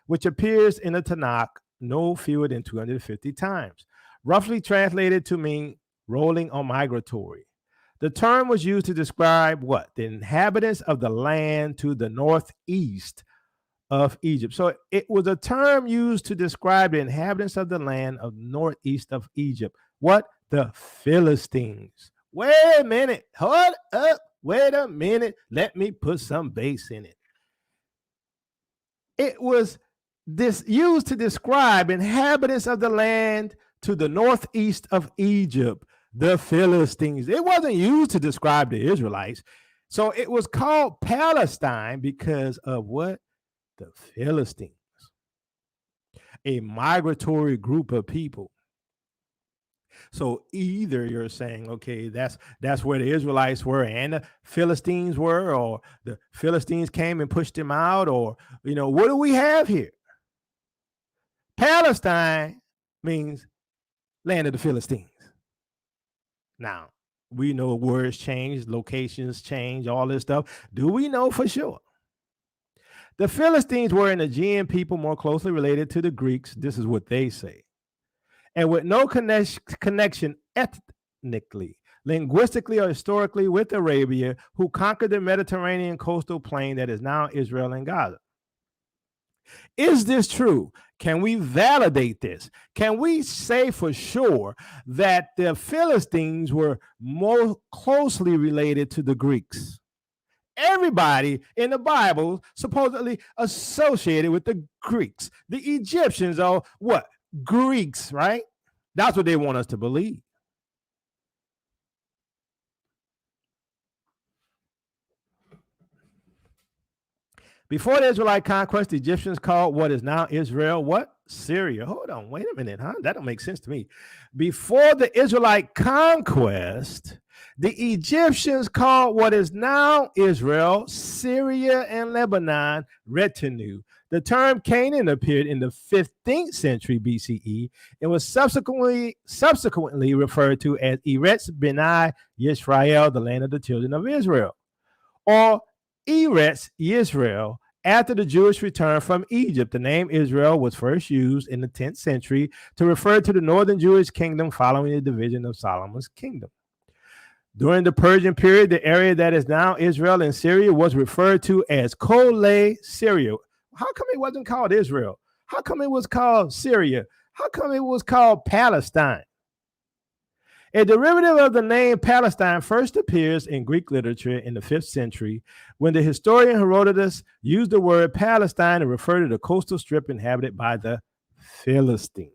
which appears in the Tanakh no fewer than 250 times, roughly translated to mean rolling or migratory. The term was used to describe what? The inhabitants of the land to the northeast of Egypt. So it was a term used to describe the inhabitants of the land of northeast of Egypt. What? The Philistines. Wait a minute. Hold up. Wait a minute. Let me put some bass in it. It was used to describe inhabitants of the land to the northeast of Egypt, the Philistines. It wasn't used to describe the Israelites. So it was called Palestine because of what? The Philistines, a migratory group of people. So either you're saying, okay, that's where the Israelites were and the Philistines were, or the Philistines came and pushed them out, or, what do we have here? Palestine means land of the Philistines. Now, we know words change, locations change, all this stuff. Do we know for sure? The Philistines were an Aegean people more closely related to the Greeks. This is what they say. And with no connection ethnically, linguistically, or historically with Arabia, who conquered the Mediterranean coastal plain that is now Israel and Gaza. Is this true? Can we validate this? Can we say for sure that the Philistines were more closely related to the Greeks? Everybody in the Bible supposedly associated with the Greeks. The Egyptians are what? Greeks, right? That's what they want us to believe. Before the Israelite conquest, the Egyptians called what is now Israel what? Syria. Hold on, wait a minute, huh? That don't make sense to me. Before the Israelite conquest, the Egyptians called what is now Israel, Syria, and Lebanon retinue. The term Canaan appeared in the 15th century BCE and was subsequently referred to as Eretz B'nai Yisrael, the land of the children of Israel, or Eretz Yisrael. After the Jewish return from Egypt, the name Israel was first used in the 10th century to refer to the northern Jewish kingdom following the division of Solomon's kingdom. During the Persian period, the area that is now Israel and Syria was referred to as Kole Syria. How come it wasn't called Israel? How come it was called Syria? How come it was called Palestine? A derivative of the name Palestine first appears in Greek literature in the 5th century when the historian Herodotus used the word Palestine to refer to the coastal strip inhabited by the Philistines.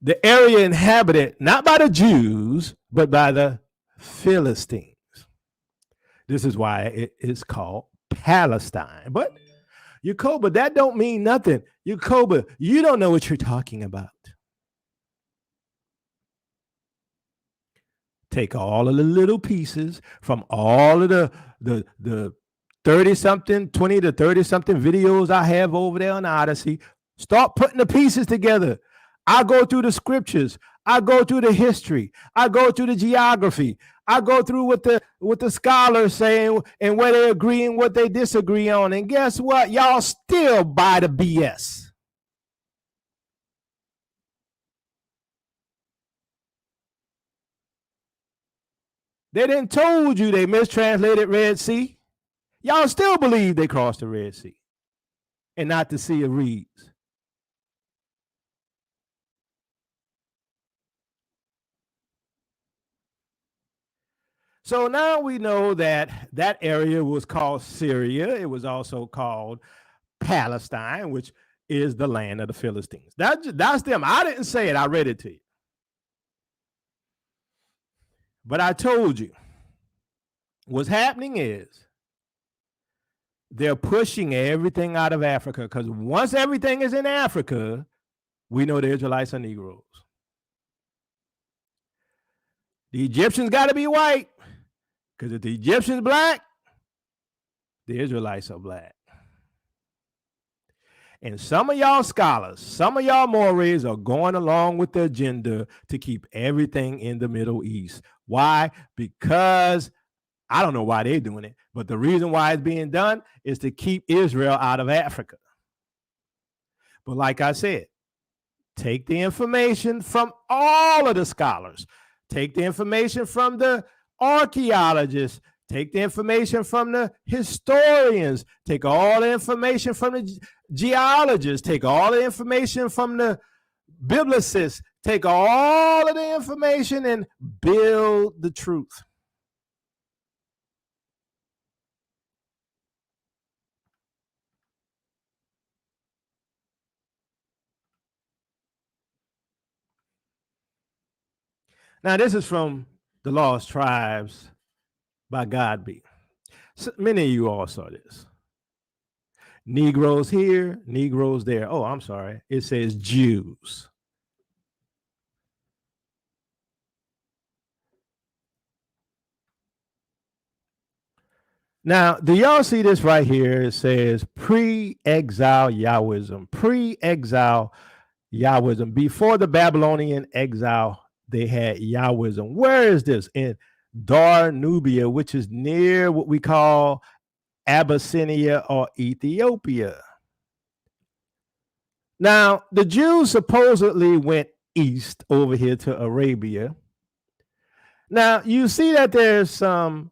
The area inhabited not by the Jews, but by the Philistines. This is why it is called Palestine. But Yacoba, that don't mean nothing. Yacoba, you don't know what you're talking about. take all of the little pieces from all of the 30-something, 20 to 30-something videos I have over there on Odyssey. Start putting the pieces together. I go through the scriptures. I go through the history. I go through the geography. I go through what the scholars saying and where they agree and what they disagree on. And guess what? Y'all still buy the BS. They didn't told you they mistranslated Red Sea. Y'all still believe they crossed the Red Sea and not the Sea of Reeds. So now we know that that area was called Syria. It was also called Palestine, which is the land of the Philistines. That's them. I didn't say it. I read it to you. But I told you what's happening is they're pushing everything out of Africa, because once everything is in Africa, we know the Israelites are Negroes. The Egyptians got to be white, because if the Egyptians black, the Israelites are black. And some of y'all scholars, some of y'all mores are going along with the agenda to keep everything in the Middle East. Why? Because I don't know why they're doing it, but the reason why it's being done is to keep Israel out of Africa. But like I said, take the information from all of the scholars. Take the information from the archaeologists. Take the information from the historians. Take all the information from the geologists. Take all the information from the biblicists. Take all of the information and build the truth. Now, this is from The Lost Tribes by Godby. So many of you all saw this. Negroes here, Negroes there. Oh, I'm sorry. It says Jews. Now, do y'all see this right here? It says pre-exile Yahwism. Pre-exile Yahwism. Before the Babylonian exile, they had Yahwism. Where is this? In Dar Nubia, which is near what we call Abyssinia or Ethiopia. Now, the Jews supposedly went east over here to Arabia. Now, you see that there's some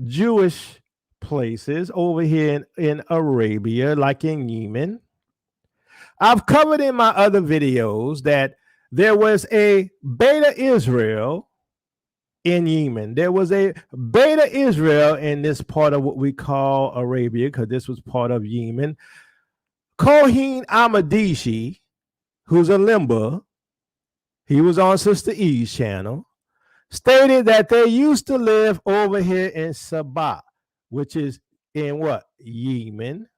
Jewish places over here in Arabia, like in Yemen. I've covered in my other videos that there was a Beta Israel in Yemen. There was a Beta Israel in this part of what we call Arabia, because this was part of Yemen. Kohen Amadishi, who's a limber, he was on Sister E's channel, stated that they used to live over here in Sabah, which is in what? Yemen.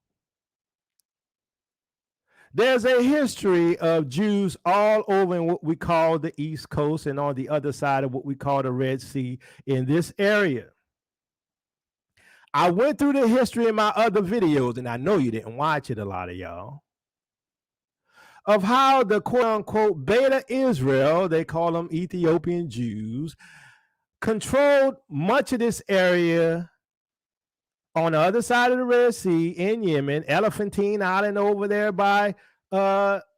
There's a history of Jews all over in what we call the East Coast and on the other side of what we call the Red Sea in this area. I went through the history in my other videos, and I know you didn't watch it, a lot of y'all, of how the quote-unquote Beta Israel, they call them Ethiopian Jews, controlled much of this area on the other side of the Red Sea in Yemen, Elephantine Island over there by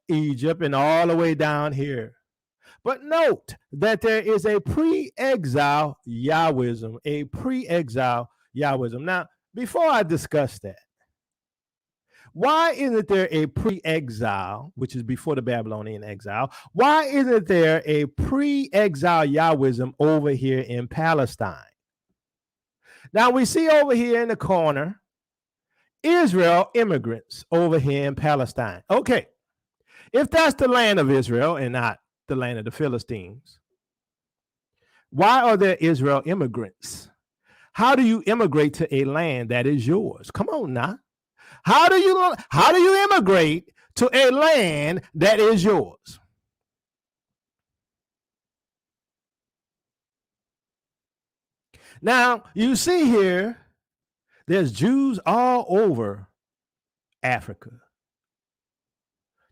Egypt, and all the way down here. But note that there is a pre-exile Yahwism, a pre-exile Yahwism. Now, before I discuss that, why isn't there a pre-exile, which is before the Babylonian exile? Why isn't there a pre-exile Yahwism over here in Palestine? Now we see over here in the corner, Israel immigrants over here in Palestine. Okay, if that's the land of Israel and not the land of the Philistines, why are there Israel immigrants? How do you immigrate to a land that is yours? Come on now. How do you immigrate to a land that is yours? Now, you see here, there's Jews all over Africa.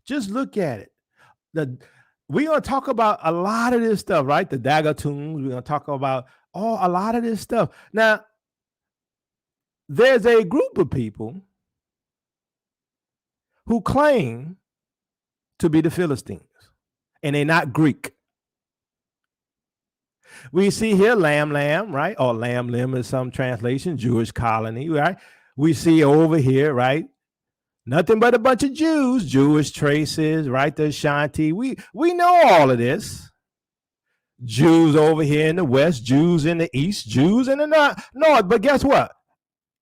Just look at it. We're going to talk about a lot of this stuff, right? The dagger tombs. We're going to talk about a lot of this stuff. Now, there's a group of people who claim to be the Philistines, and they're not Greek. We see here Lam, right? Or Lam in some translation, Jewish colony, right? We see over here, right? Nothing but a bunch of Jews, Jewish traces, right? The Ashanti. We know all of this. Jews over here in the west, Jews in the east, Jews in the north. But guess what?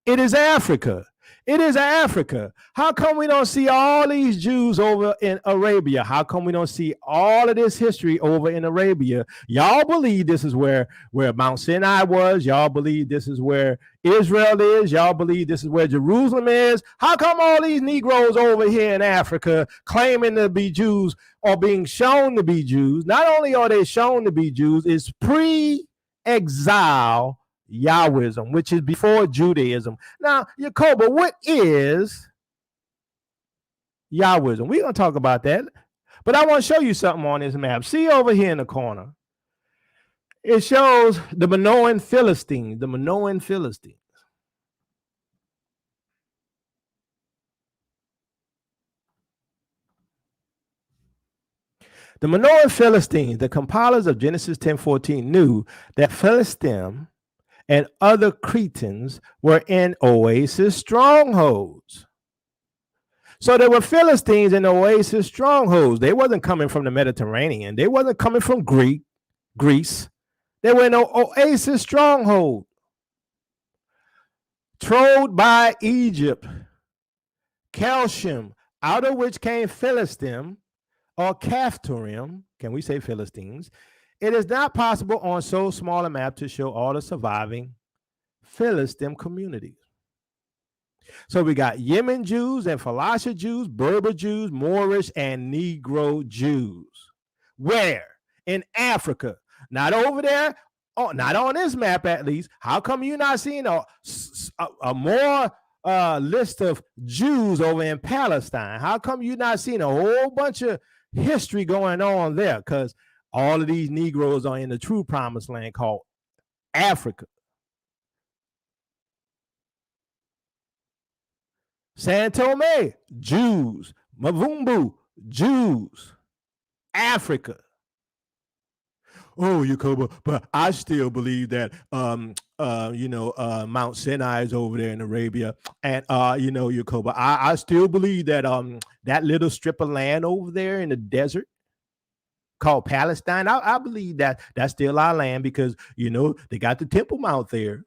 It is Africa. It is Africa. How come we don't see all these Jews over in Arabia? How come we don't see all of this history over in Arabia? Y'all believe this is where Mount Sinai was. Y'all believe this is where Israel is. Y'all believe this is where Jerusalem is. How come all these Negroes over here in Africa claiming to be Jews or being shown to be Jews? Not only are they shown to be Jews, it's pre-exile Yahwism, which is before Judaism. Now, Yakoba, what is Yahwism? We're going to talk about that. But I want to show you something on this map. See over here in the corner. It shows the Minoan Philistines. The Minoan Philistines. The Minoan Philistines, the compilers of Genesis 10:14 knew that Philistim and other Cretans were in Oasis strongholds. So there were Philistines in Oasis strongholds. They wasn't coming from the Mediterranean. They wasn't coming from Greece. They were in an Oasis stronghold. Trolled by Egypt, Calcium, out of which came Philistim or Caphtorim. Can we say Philistines? It is not possible on so small a map to show all the surviving Philistim communities. So we got Yemen Jews and Falasha Jews, Berber Jews, Moorish, and Negro Jews. Where? In Africa. Not over there, not on this map at least. How come you're not seeing a more list of Jews over in Palestine? How come you're not seeing a whole bunch of history going on there? Because all of these Negroes are in the true promised land called Africa. San Tome, Jews. Mavumbu, Jews. Africa. Oh, Yakoba, but I still believe that Mount Sinai is over there in Arabia, and Yakoba, I still believe that that little strip of land over there in the desert called Palestine, I believe that that's still our land because they got the Temple Mount there.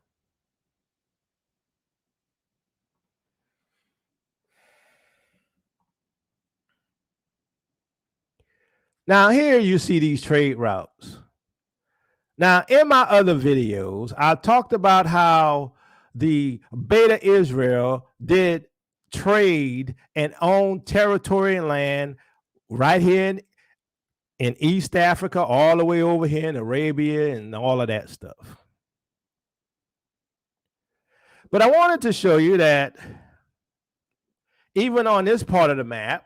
Now here you see these trade routes. Now, in my other videos, I talked about how the Beta Israel did trade and own territory and land right here in East Africa, all the way over here in Arabia and all of that stuff. But I wanted to show you that even on this part of the map,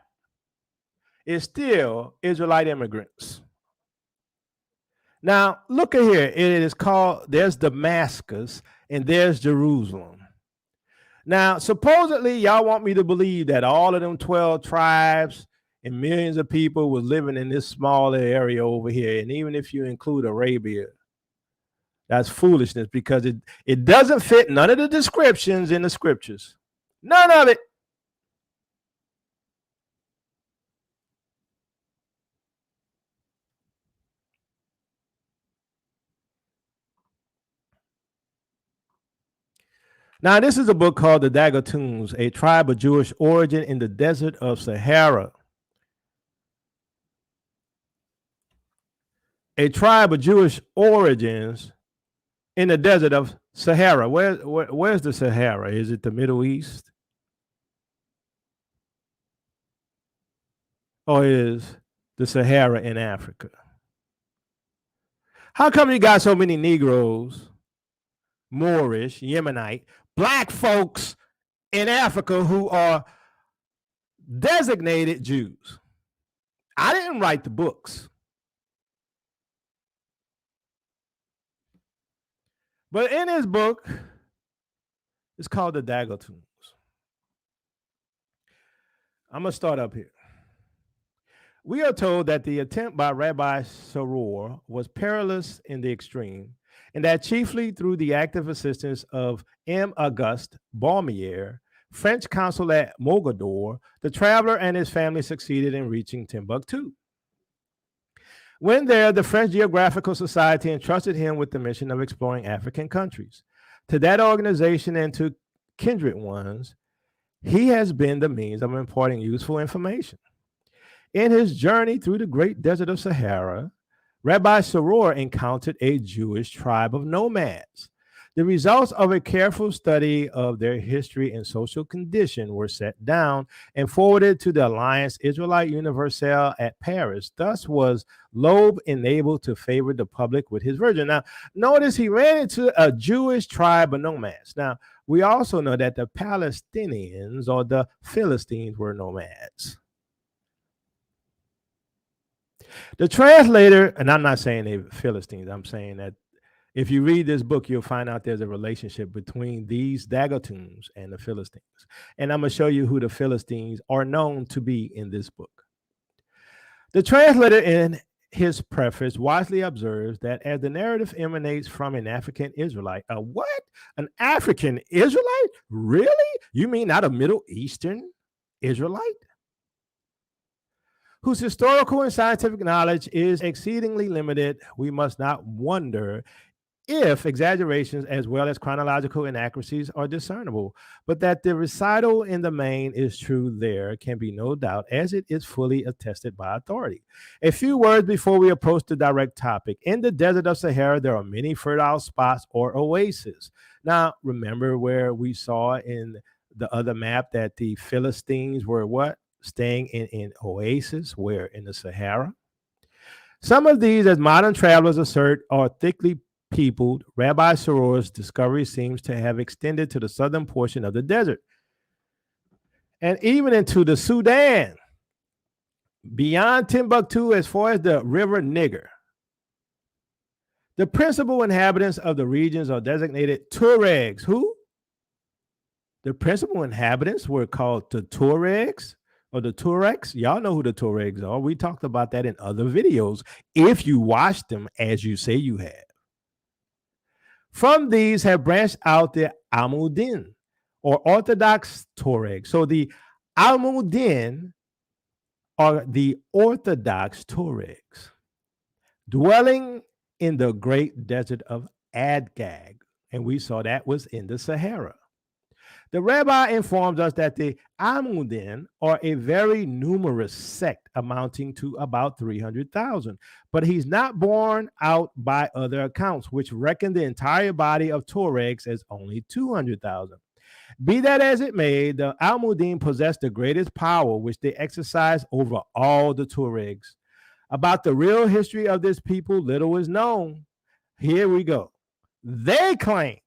it's still Israelite immigrants. Now, look at here. It is called, there's Damascus and there's Jerusalem. Now, supposedly, y'all want me to believe that all of them 12 tribes and millions of people was living in this smaller area over here. And even if you include Arabia, that's foolishness because it doesn't fit none of the descriptions in the scriptures. None of it. Now, this is a book called The Dagger Tombs, a tribe of Jewish origin in the desert of Sahara. A tribe of Jewish origins in the desert of Sahara. Where's the Sahara? Is it the Middle East? Or is the Sahara in Africa? How come you got so many Negroes Moorish, Yemenite, black folks in Africa who are designated Jews. I didn't write the books. But in his book, it's called The Daguerreotypes. I'm going to start up here. We are told that the attempt by Rabbi Saror was perilous in the extreme, and that chiefly through the active assistance of M. Auguste Baumier, French consul at Mogador, the traveler and his family succeeded in reaching Timbuktu. When there, the French Geographical Society entrusted him with the mission of exploring African countries. To that organization and to kindred ones, he has been the means of imparting useful information. In his journey through the great desert of Sahara, Rabbi Saror encountered a Jewish tribe of nomads. The results of a careful study of their history and social condition were set down and forwarded to the Alliance Israelite Universelle at Paris. Thus was Loeb enabled to favor the public with his version. Now, notice he ran into a Jewish tribe of nomads. Now, we also know that the Palestinians or the Philistines were nomads. The translator, and I'm not saying they Philistines, I'm saying that if you read this book, you'll find out there's a relationship between these Daguerreotypes and the Philistines. And I'm going to show you who the Philistines are known to be in this book. The translator in his preface wisely observes that as the narrative emanates from an African Israelite, a what? An African Israelite? Really? You mean not a Middle Eastern Israelite? Whose historical and scientific knowledge is exceedingly limited, we must not wonder if exaggerations as well as chronological inaccuracies are discernible, but that the recital in the main is true there can be no doubt, as it is fully attested by authority. A few words before we approach the direct topic. In the desert of Sahara, there are many fertile spots or oases. Now, remember where we saw in the other map that the Philistines were what? Staying in oases, where? In the Sahara. Some of these, as modern travelers assert, are thickly peopled. Rabbi Saror's discovery seems to have extended to the southern portion of the desert and even into the Sudan, beyond Timbuktu as far as the river Niger. The principal inhabitants of the regions are designated Tuaregs. Who? The principal inhabitants were called the Tuaregs or the Tuaregs. Y'all know who the Tuaregs are. We talked about that in other videos, if you watched them as you say you have. From these have branched out the Almudin, or Orthodox Tuareg. So the Almudin are the Orthodox Tuaregs, dwelling in the great desert of Adgag. And we saw that was in the Sahara. The rabbi informs us that the Almudin are a very numerous sect amounting to about 300,000, but he's not borne out by other accounts, which reckon the entire body of Tuaregs as only 200,000. Be that as it may, the Almudin possess the greatest power, which they exercise over all the Tuaregs. About the real history of this people, little is known. Here we go. They claim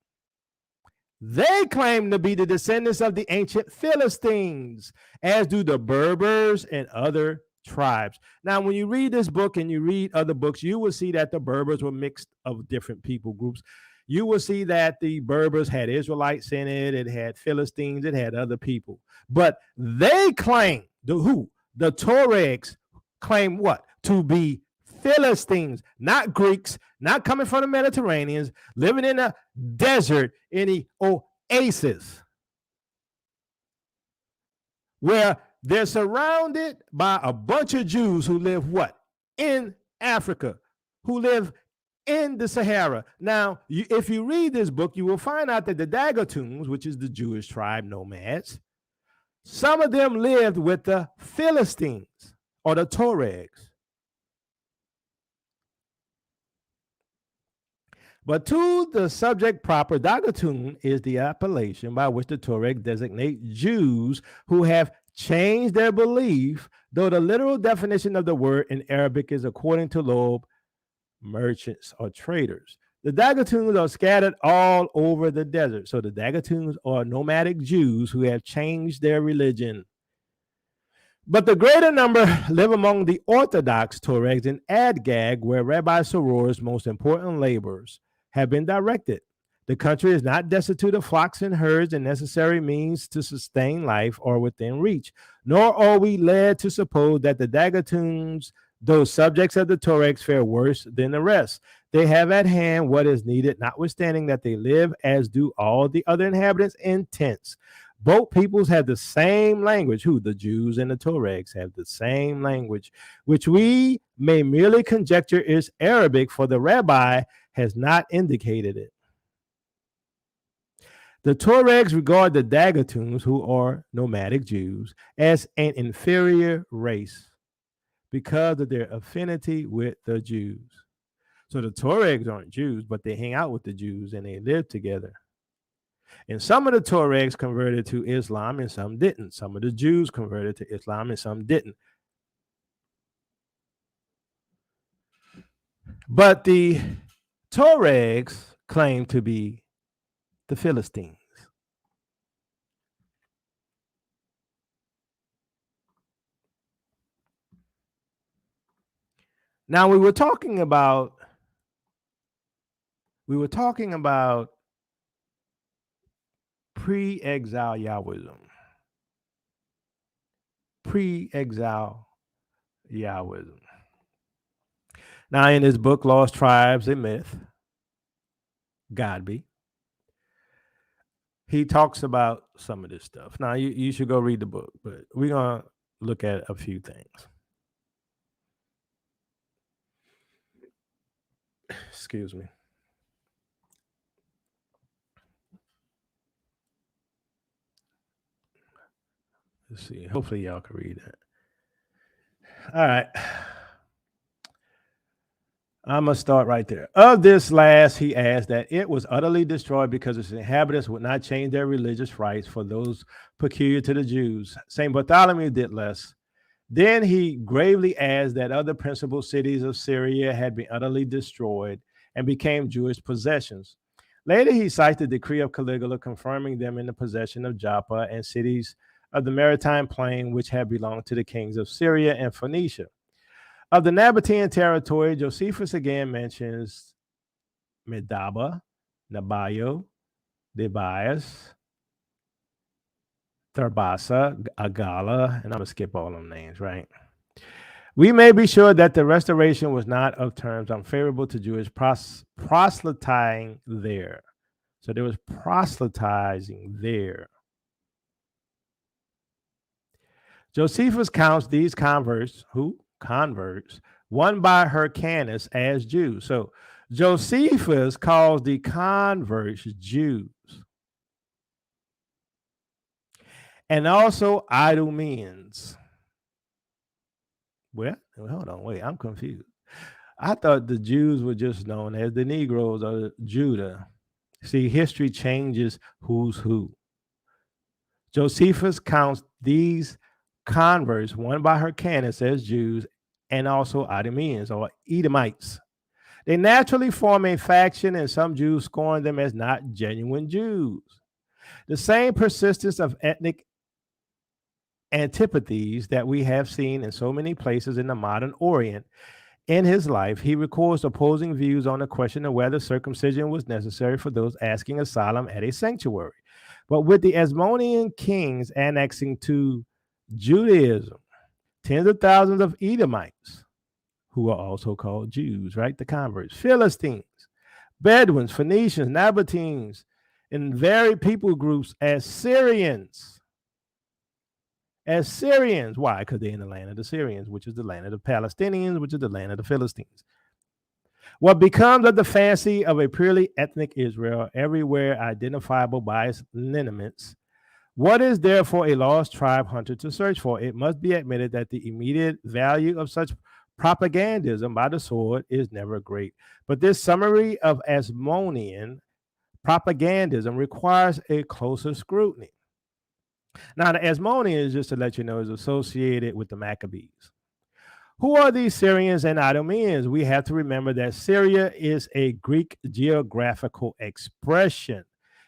to be the descendants of the ancient Philistines, as do the Berbers and other tribes. Now, when you read this book and you read other books, you will see that the Berbers were mixed of different people groups. You will see that the Berbers had Israelites in it, it had Philistines, it had other people. But they claim, the Tuaregs claim what? To be Philistines, not Greeks, not coming from the Mediterranean, living in a desert, in the oasis, where they're surrounded by a bunch of Jews who live what? In Africa, who live in the Sahara. Now, if you read this book, you will find out that the Daguerreotypes, which is the Jewish tribe nomads, some of them lived with the Philistines or the Tuaregs. But to the subject proper, Daguerreotype is the appellation by which the Tuareg designate Jews who have changed their belief, though the literal definition of the word in Arabic is, according to Loeb, merchants or traders. The Dagatuns are scattered all over the desert. So the Dagatuns are nomadic Jews who have changed their religion. But the greater number live among the Orthodox Tuaregs in Adgag, where Rabbi Soror's most important labors have been directed. The country is not destitute of flocks and herds and necessary means to sustain life or within reach, nor are we led to suppose that the Dagatuns, those subjects of the Tuaregs, fare worse than the rest. They have at hand what is needed, notwithstanding that they live as do all the other inhabitants in tents. Both peoples have the same language. Who? The Jews and the Tuaregs have the same language, which we may merely conjecture is Arabic, for the rabbi has not indicated it. The Tuaregs regard the Dagatuns, who are nomadic Jews, as an inferior race because of their affinity with the Jews. So the Tuaregs aren't Jews, but they hang out with the Jews and they live together. And some of the Tuaregs converted to Islam and some didn't. Some of the Jews converted to Islam and some didn't. But the Tuaregs claim to be the Philistines. Now we were talking about pre-exile Yahwism. Pre-exile Yahwism. Now in his book, Lost Tribes, a Myth, Godby, he talks about some of this stuff. Now you should go read the book, but we're going to look at a few things. Excuse me. Let's see. Hopefully y'all can read that. All right. I'm going to start right there. Of this last, he adds that it was utterly destroyed because its inhabitants would not change their religious rites for those peculiar to the Jews. St. Bartholomew did less. Then he gravely adds that other principal cities of Syria had been utterly destroyed and became Jewish possessions. Later, he cites the decree of Caligula confirming them in the possession of Joppa and cities of the maritime plain, which had belonged to the kings of Syria and Phoenicia. Of the Nabatean territory, Josephus again mentions Medaba, Nabayo, Debias, Tharbasa, Agala, and I'm going to skip all them names, right? We may be sure that the restoration was not of terms unfavorable to Jewish proselytizing there. So there was proselytizing there. Josephus counts these converts, one by Hyrcanus as Jews. So Josephus calls the converts Jews. And also Idumeans. Well, hold on, wait, I'm confused. I thought the Jews were just known as the Negroes of Judah. See, history changes who's who. Josephus counts these converts, one by Hyrcanus as Jews, and also Idumeans or Edomites. They naturally form a faction, and some Jews scorn them as not genuine Jews. The same persistence of ethnic antipathies that we have seen in so many places in the modern Orient. In his life, he records opposing views on the question of whether circumcision was necessary for those asking asylum at a sanctuary. But with the Asmonean kings annexing to Judaism, tens of thousands of Edomites, who are also called Jews, right? The converts, Philistines, Bedouins, Phoenicians, Nabateans, and varied people groups as Syrians. Why? Because they're in the land of the Syrians, which is the land of the Palestinians, which is the land of the Philistines. What becomes of the fancy of a purely ethnic Israel, everywhere identifiable by its lineaments? What is therefore a lost tribe hunted to search for? It must be admitted that the immediate value of such propagandism by the sword is never great. But this summary of Asmonean propagandism requires a closer scrutiny. Now, the Asmoneans, just to let you know, is associated with the Maccabees, Who are these Syrians and Idumeans? We have to remember that Syria is a Greek geographical expression,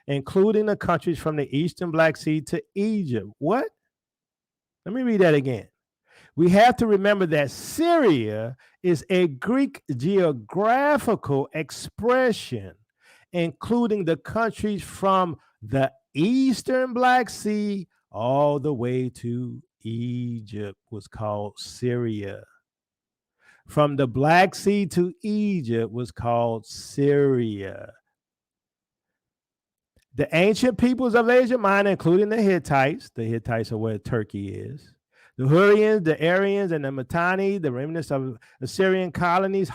including the countries from the eastern Black Sea to Egypt. What? Let me read that again. We have to remember that Syria is a Greek geographical expression, including the countries from the eastern Black Sea all the way to Egypt was called Syria. From the Black Sea to Egypt was called Syria. The ancient peoples of Asia Minor, including the Hittites are where Turkey is, the Hurrians, the Aryans, and the Mitanni, the remnants of Assyrian colonies,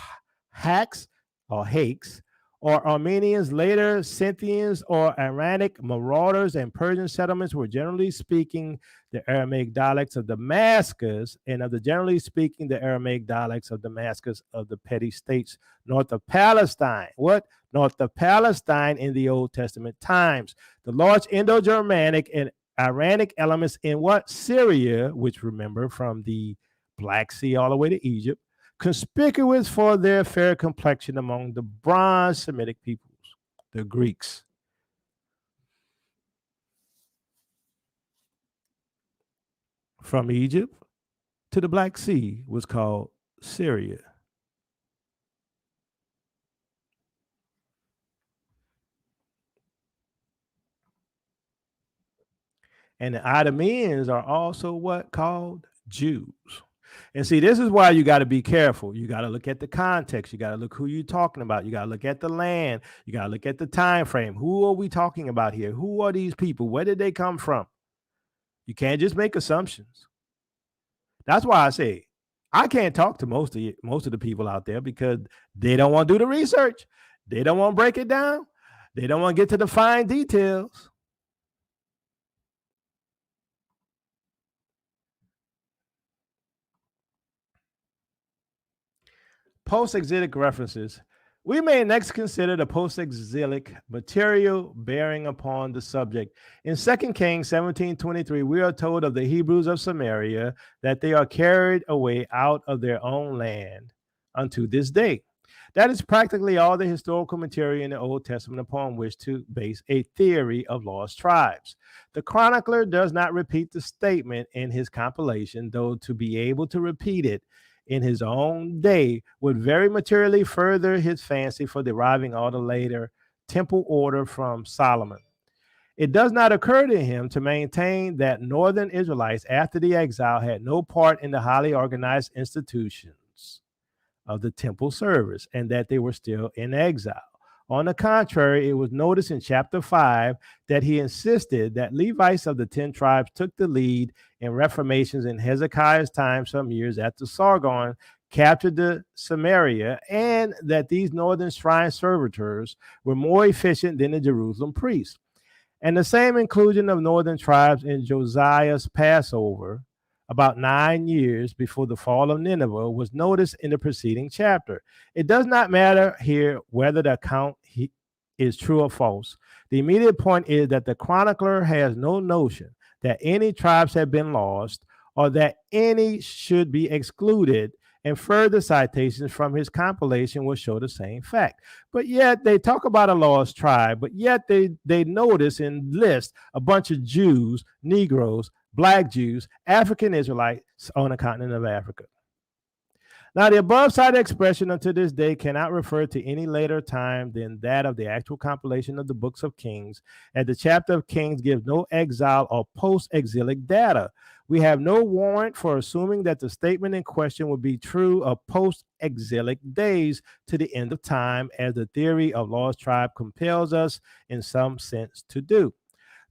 Haks or Hakes, or Armenians, later Scythians or Iranic marauders and Persian settlements were generally speaking the Aramaic dialects of Damascus, and of the generally speaking the Aramaic dialects of Damascus of the petty states north of Palestine. What? North of Palestine in the Old Testament times. The large Indo-Germanic and Iranic elements in what? Syria, which remember from the Black Sea all the way to Egypt, conspicuous for their fair complexion among the Bronze Semitic peoples, the Greeks. From Egypt to the Black Sea was called Syria. And the Idumeans are also what? Called Jews. And see, this is why you got to be careful. You got to look at the context. You got to look who you're talking about. You got to look at the land. You got to look at the time frame. Who are we talking about here? Who are these people? Where did they come from? You can't just make assumptions. That's why I say I can't talk to most of the people out there because they don't want to do the research. They don't want to break it down. They don't want to get to the fine details. Post-exilic references. We may next consider the post-exilic material bearing upon the subject. In 2 Kings 17:23, we are told of the Hebrews of Samaria that they are carried away out of their own land unto this day. That is practically all the historical material in the Old Testament upon which to base a theory of lost tribes. The chronicler does not repeat the statement in his compilation, though to be able to repeat it in his own day would very materially further his fancy for deriving all the later temple order from Solomon. It does not occur to him to maintain that northern Israelites after the exile had no part in the highly organized institutions of the temple service and that they were still in exile. On the contrary, it was noticed in chapter 5 that he insisted that Levites of the 10 tribes took the lead in reformations in Hezekiah's time some years after Sargon captured the Samaria, and that these northern shrine servitors were more efficient than the Jerusalem priests. And the same inclusion of northern tribes in Josiah's Passover, about 9 years before the fall of Nineveh, was noticed in the preceding chapter. It does not matter here whether the account is true or false. The immediate point is that the chronicler has no notion that any tribes have been lost or that any should be excluded, and further citations from his compilation will show the same fact. But yet they talk about a lost tribe, but yet they notice and list a bunch of Jews, Negroes, Black Jews, African Israelites on the continent of Africa. Now, the above cited expression unto this day cannot refer to any later time than that of the actual compilation of the books of Kings, and the chapter of Kings gives no exile or post-exilic data. We have no warrant for assuming that the statement in question would be true of post-exilic days to the end of time, as the theory of lost tribe compels us in some sense to do.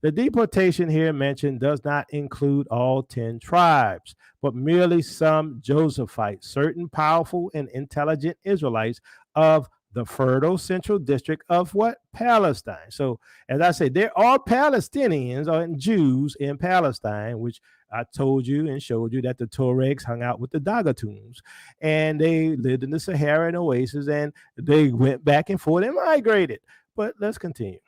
The deportation here mentioned does not include all 10 tribes, but merely some Josephites, certain powerful and intelligent Israelites of the fertile central district of what? Palestine. So, as I say, there are Palestinians or Jews in Palestine, which I told you and showed you that the Tuaregs hung out with the Dagatuns, and they lived in the Saharan oasis, and they went back and forth and migrated. But let's continue.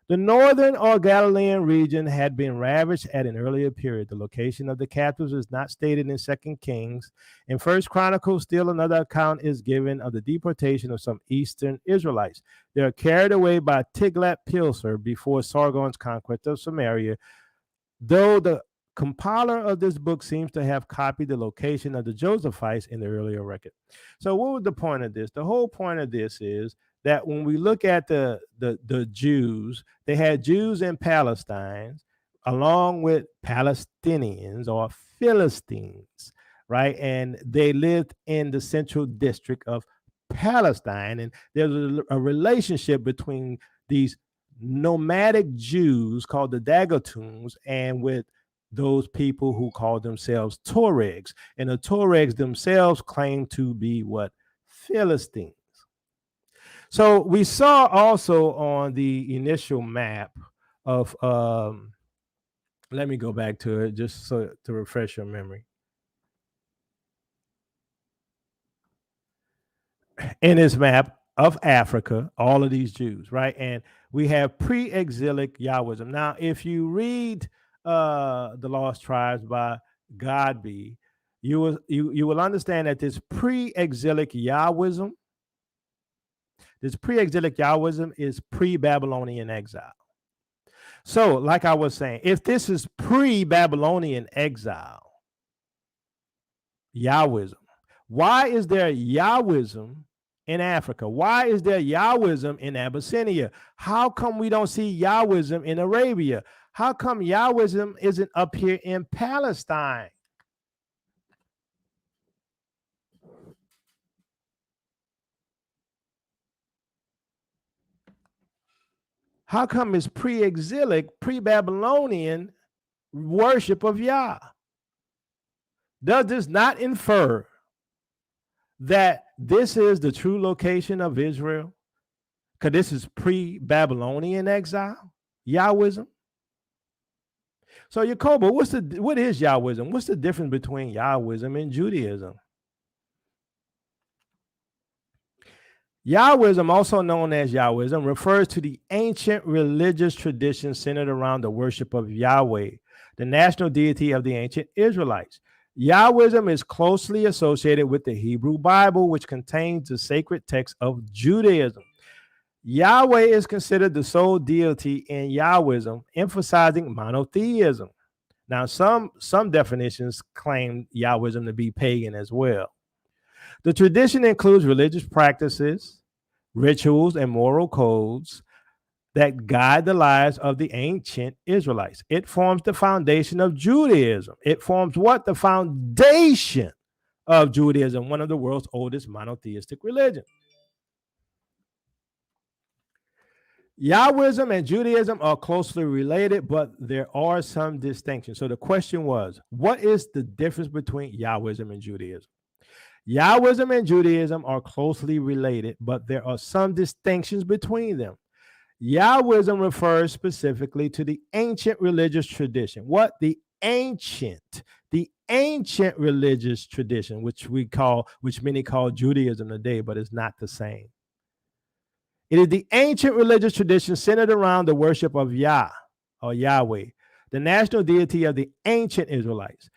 The northern or Galilean region had been ravaged at an earlier period. The location of the captives is not stated in 2 Kings. In 1 Chronicles, still another account is given of the deportation of some eastern Israelites. They are carried away by Tiglath-Pileser before Sargon's conquest of Samaria, though the compiler of this book seems to have copied the location of the Josephites in the earlier record. So what was the point of this? The whole point of this is that when we look at the Jews, they had Jews in Palestine along with Palestinians or Philistines, right? And they lived in the central district of Palestine. And there's a relationship between these nomadic Jews called the Dagatuns and with those people who call themselves Tuaregs. And the Tuaregs themselves claim to be what? Philistines. So we saw also on the initial map of, let me go back to it just so to refresh your memory. In this map of Africa, all of these Jews, right? And we have pre-exilic Yahwism. Now, if you read The Lost Tribes by Godby, you will understand that this pre-exilic Yahwism is pre-Babylonian exile. So, like I was saying, if this is pre-Babylonian exile, Yahwism, why is there Yahwism in Africa? Why is there Yahwism in Abyssinia? How come we don't see Yahwism in Arabia? How come Yahwism isn't up here in Palestine? How come it's pre-exilic, pre-Babylonian worship of Yah? Does this not infer that this is the true location of Israel? Because this is pre-Babylonian exile, Yahwism. So Yacobo, what is Yahwism? What's the difference between Yahwism and Judaism? Yahwism, also known as Yahwism, refers to the ancient religious tradition centered around the worship of Yahweh, the national deity of the ancient Israelites. Yahwism is closely associated with the Hebrew Bible, which contains the sacred text of Judaism. Yahweh is considered the sole deity in Yahwism, emphasizing monotheism. Now, some definitions claim Yahwism to be pagan as well. The tradition includes religious practices, rituals, and moral codes that guide the lives of the ancient Israelites. It forms the foundation of Judaism. It forms what? The foundation of Judaism, one of the world's oldest monotheistic religions. Yahwism and Judaism are closely related, but there are some distinctions. So the question was, what is the difference between Yahwism and Judaism? Yahwism and Judaism are closely related, but there are some distinctions between them. Yahwism refers specifically to the ancient religious tradition. What? The ancient religious tradition, which many call Judaism today, but it's not the same. It is the ancient religious tradition centered around the worship of Yah or Yahweh, the national deity of the ancient Israelites.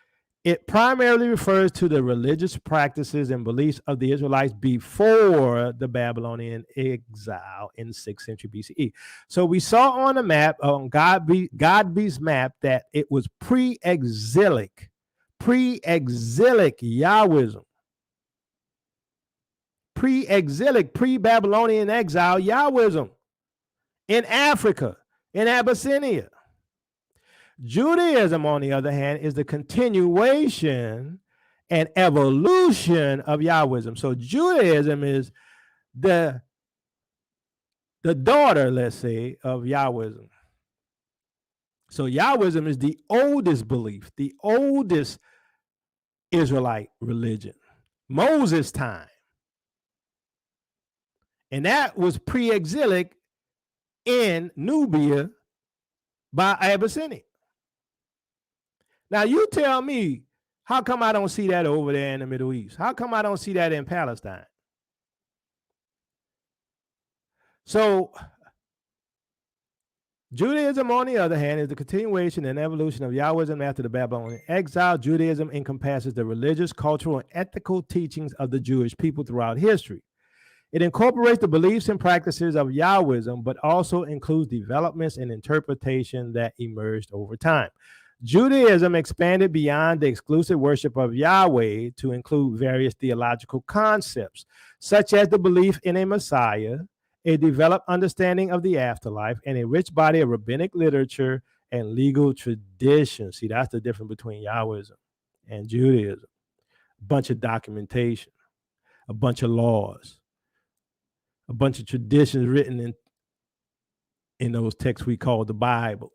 It primarily refers to the religious practices and beliefs of the Israelites before the Babylonian exile in the 6th century BCE. So we saw on the map, on Godby's map, that it was pre-exilic Yahwism. Pre-exilic, pre-Babylonian exile Yahwism in Africa, in Abyssinia. Judaism, on the other hand, is the continuation and evolution of Yahwism. So Judaism is the daughter, let's say, of Yahwism. So Yahwism is the oldest belief, the oldest Israelite religion, Moses' time. And that was pre-exilic in Nubia by Abyssinia. Now, you tell me, how come I don't see that over there in the Middle East? How come I don't see that in Palestine? So, Judaism, on the other hand, is the continuation and evolution of Yahwism after the Babylonian exile. Judaism encompasses the religious, cultural, and ethical teachings of the Jewish people throughout history. It incorporates the beliefs and practices of Yahwism, but also includes developments and interpretation that emerged over time. Judaism expanded beyond the exclusive worship of Yahweh to include various theological concepts, such as the belief in a Messiah, a developed understanding of the afterlife, and a rich body of rabbinic literature and legal tradition. See, that's the difference between Yahwism and Judaism. A bunch of documentation, a bunch of laws, a bunch of traditions written in those texts we call the Bible.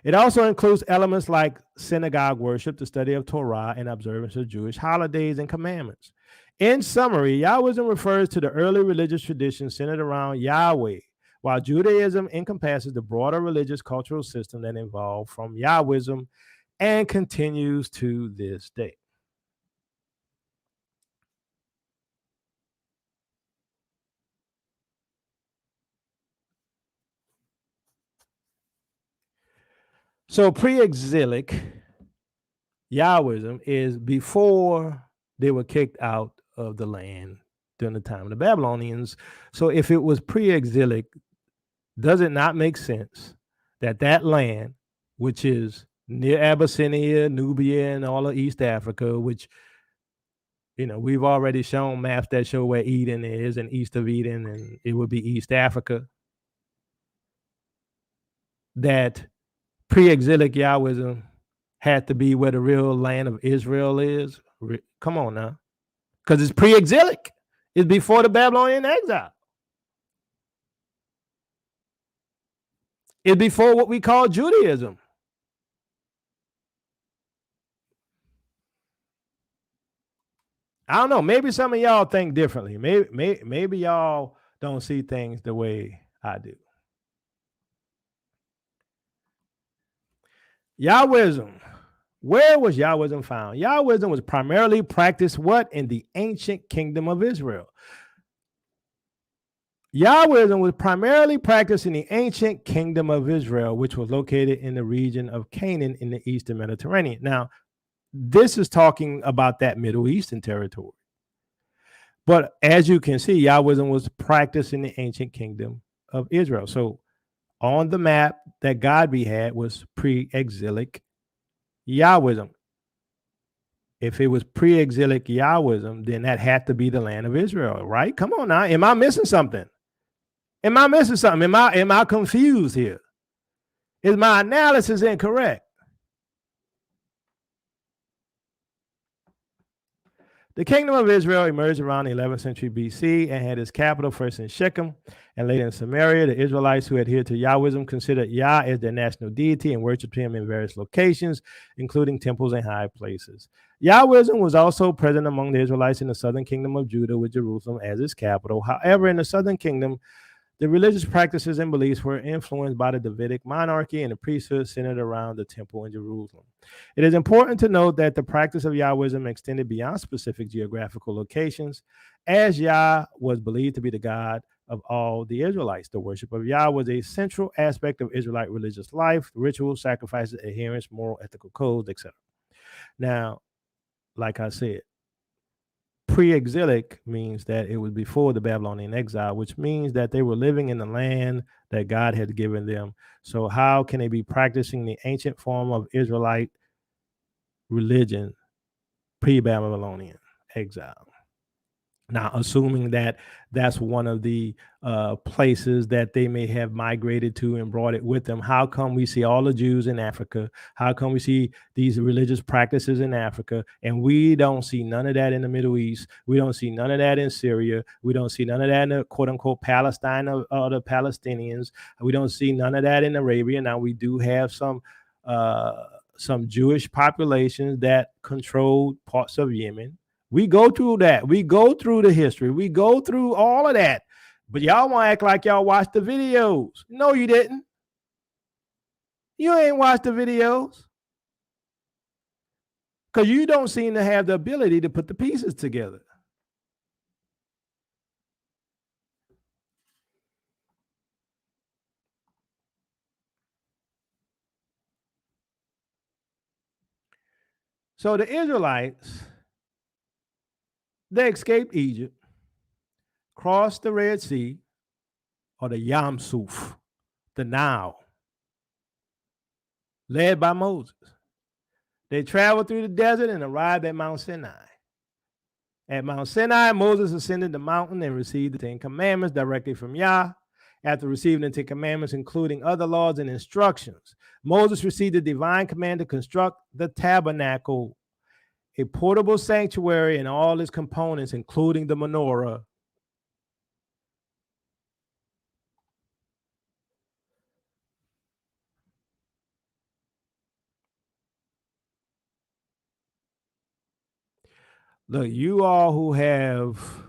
It also includes elements like synagogue worship, the study of Torah, and observance of Jewish holidays and commandments. In summary, Yahwism refers to the early religious traditions centered around Yahweh, while Judaism encompasses the broader religious cultural system that evolved from Yahwism and continues to this day. So pre-exilic Yahwism is before they were kicked out of the land during the time of the Babylonians. So if it was pre-exilic, does it not make sense that that land, which is near Abyssinia, Nubia, and all of East Africa, which, you know, we've already shown maps that show where Eden is and east of Eden, and it would be East Africa, that pre-exilic Yahwism had to be where the real land of Israel is? Come on now. Because it's pre-exilic. It's before the Babylonian exile. It's before what we call Judaism. I don't know. Maybe some of y'all think differently. Maybe y'all don't see things the way I do. Yahwism. Where was Yahwism found? Yahwism was primarily practiced what? In the ancient kingdom of Israel. Yahwism was primarily practiced in the ancient kingdom of Israel, which was located in the region of Canaan in the eastern Mediterranean. Now, this is talking about that Middle Eastern territory. But as you can see, Yahwism was practiced in the ancient kingdom of Israel. So on the map that Godby had was pre-exilic Yahwism. If it was pre-exilic Yahwism, then that had to be the land of Israel, right? Come on now. Am I missing something? Am I missing something? Am I confused here? Is my analysis incorrect? The kingdom of Israel emerged around the 11th century BC and had its capital first in Shechem and later in Samaria. The Israelites who adhered to Yahwism considered Yah as their national deity and worshipped him in various locations, including temples and high places. Yahwism was also present among the Israelites in the southern kingdom of Judah, with Jerusalem as its capital. However, in the southern kingdom, the religious practices and beliefs were influenced by the Davidic monarchy and the priesthood centered around the temple in Jerusalem. It is important to note that the practice of Yahwism extended beyond specific geographical locations, as Yah was believed to be the God of all the Israelites. The worship of Yah was a central aspect of Israelite religious life, rituals, sacrifices, adherence, moral, ethical codes, etc. Now, like I said, pre-exilic means that it was before the Babylonian exile, which means that they were living in the land that God had given them. So how can they be practicing the ancient form of Israelite religion pre-Babylonian exile? Now, assuming that that's one of the places that they may have migrated to and brought it with them, how come we see all the Jews in Africa? How come we see these religious practices in Africa, and we don't see none of that in the Middle East? We don't see none of that in Syria. We don't see none of that in the quote-unquote Palestine of the Palestinians. We don't see none of that in Arabia. Now, we do have some Jewish populations that control parts of Yemen. We go through that. We go through the history. We go through all of that. But y'all want to act like y'all watched the videos. No, you didn't. You ain't watched the videos. Because you don't seem to have the ability to put the pieces together. So the Israelites, they escaped Egypt, crossed the Red Sea, or the Yam Suph, the Nile, led by Moses. They traveled through the desert and arrived at Mount Sinai. At Mount Sinai, Moses ascended the mountain and received the Ten Commandments directly from Yah. After receiving the Ten Commandments, including other laws and instructions, Moses received the divine command to construct the tabernacle, a portable sanctuary and all its components, including the menorah. Look, you all who have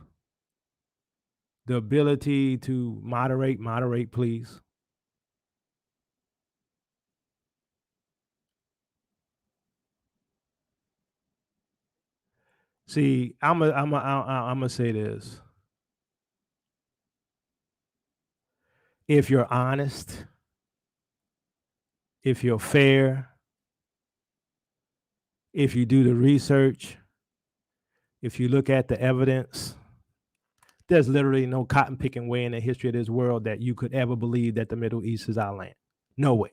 the ability to moderate, please. See, I'm gonna say this. If you're honest, if you're fair, if you do the research, if you look at the evidence, there's literally no cotton picking way in the history of this world that you could ever believe that the Middle East is our land. No way.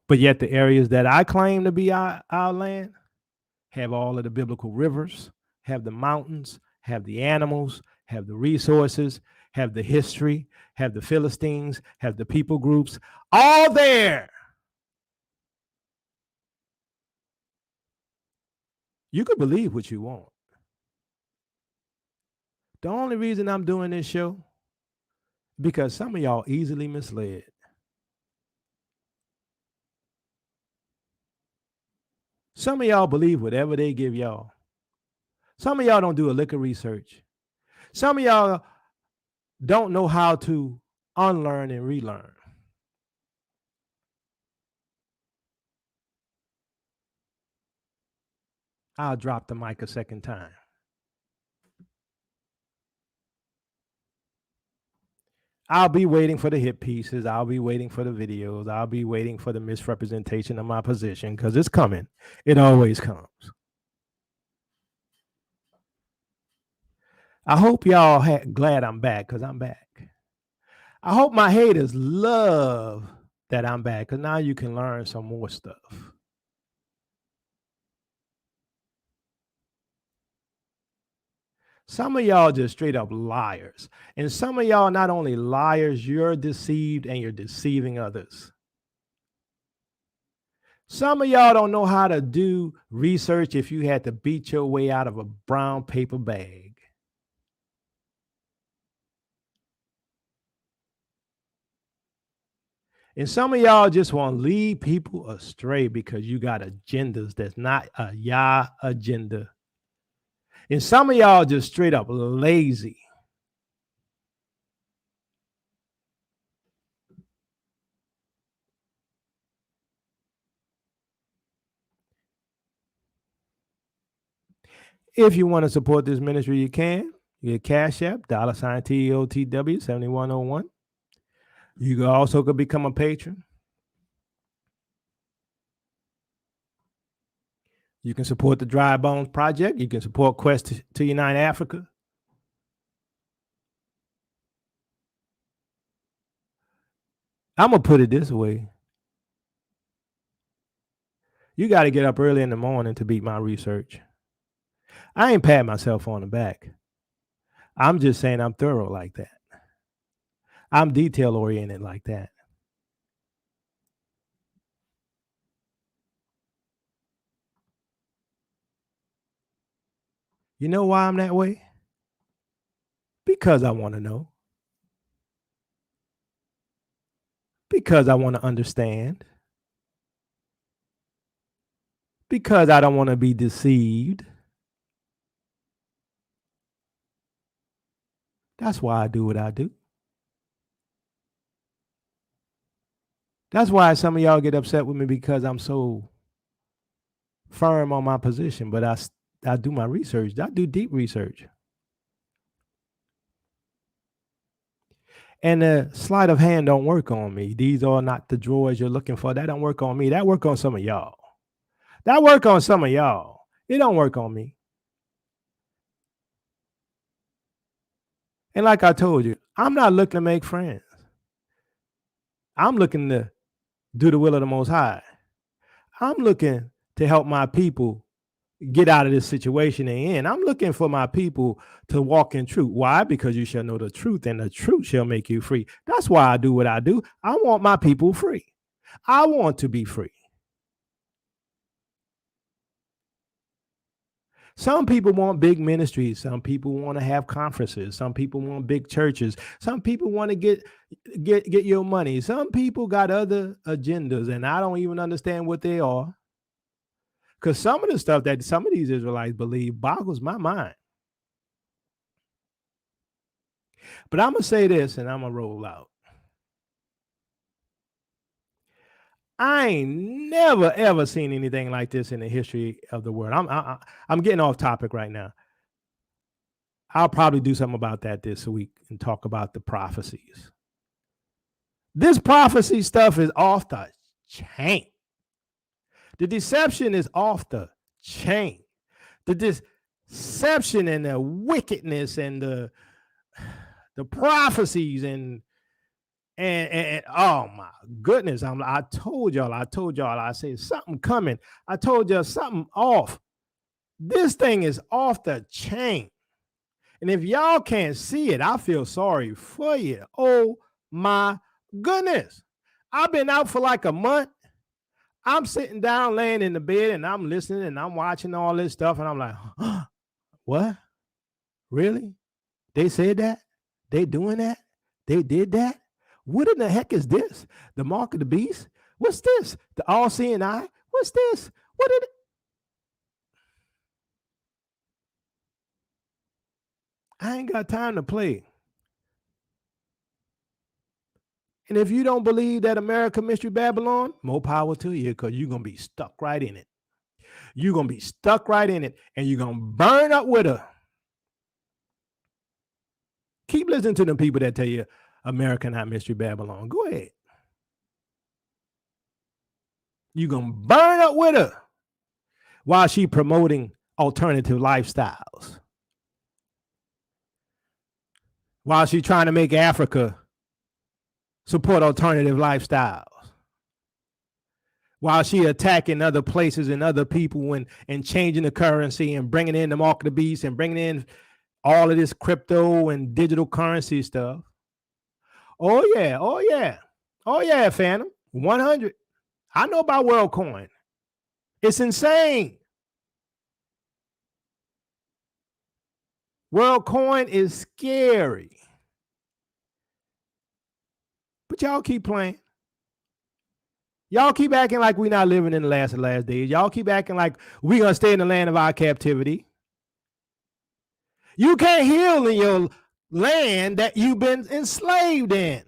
But yet the areas that I claim to be our land have all of the biblical rivers, have the mountains, have the animals, have the resources, have the history, have the Philistines, have the people groups, all there. You could believe what you want. The only reason I'm doing this show, because some of y'all easily misled. Some of y'all believe whatever they give y'all. Some of y'all don't do a lick of research. Some of y'all don't know how to unlearn and relearn. I'll drop the mic a second time. I'll be waiting for the hit pieces. I'll be waiting for the videos. I'll be waiting for the misrepresentation of my position because it's coming. It always comes. I hope y'all glad I'm back because I'm back. I hope my haters love that I'm back because now you can learn some more stuff. Some of y'all just straight up liars. And some of y'all not only liars, you're deceived and you're deceiving others. Some of y'all don't know how to do research if you had to beat your way out of a brown paper bag. And some of y'all just want to lead people astray because you got agendas that's not a Yah agenda. And some of y'all just straight up lazy. If you want to support this ministry, you can. You get Cash App, $TEOTW 7101. You also could become a patron. You can support the Dry Bones Project. You can support Quest to Unite Africa. I'm going to put it this way. You got to get up early in the morning to beat my research. I ain't patting myself on the back. I'm just saying I'm thorough like that. I'm detail-oriented like that. You know why I'm that way? Because I want to know. Because I want to understand. Because I don't want to be deceived. That's why I do what I do. That's why some of y'all get upset with me because I'm so firm on my position, but I do my research. I do deep research. And the sleight of hand don't work on me. These are not the drawers you're looking for. That don't work on me. That work on some of y'all. That work on some of y'all. It don't work on me. And like I told you, I'm not looking to make friends. I'm looking to do the will of the Most High. I'm looking to help my people get out of this situation they're in. I'm looking for my people to walk in truth. Why? Because you shall know the truth, and the truth shall make you free. That's why I do what I do. I want my people free. I want to be free. Some people want big ministries. Some people want to have conferences. Some people want big churches. Some people want to get your money. Some people got other agendas, and I don't even understand what they are. Because some of the stuff that some of these Israelites believe boggles my mind. But I'm going to say this, and I'm going to roll out. I ain't never, ever seen anything like this in the history of the world. I'm getting off topic right now. I'll probably do something about that this week and talk about the prophecies. This prophecy stuff is off the chain. The deception is off the chain. The deception and the wickedness and the prophecies and oh my goodness, I told y'all, I said something coming. I told y'all something off. This thing is off the chain. And if y'all can't see it, I feel sorry for you. Oh my goodness. I've been out for like a month. I'm sitting down, laying in the bed, and I'm listening and I'm watching all this stuff. And I'm like, huh, what? Really? They said that? They doing that? They did that? What in the heck is this? The mark of the beast? What's this? The all-seeing eye? What's this? What did it? I ain't got time to play. And if you don't believe that America Mystery Babylon, more power to you, because you're going to be stuck right in it. You're going to be stuck right in it, and you're going to burn up with her. Keep listening to them people that tell you America not Mystery Babylon. Go ahead. You're going to burn up with her while she promoting alternative lifestyles. While she trying to make Africa support alternative lifestyles. While she attacking other places and other people and changing the currency and bringing in the mark of the beast and bringing in all of this crypto and digital currency stuff. Oh yeah, Phantom. 100. I know about WorldCoin. It's insane. WorldCoin is scary. But y'all keep playing. Y'all keep acting like we're not living in the last days. Y'all keep acting like we're going to stay in the land of our captivity. You can't heal in your land that you've been enslaved in.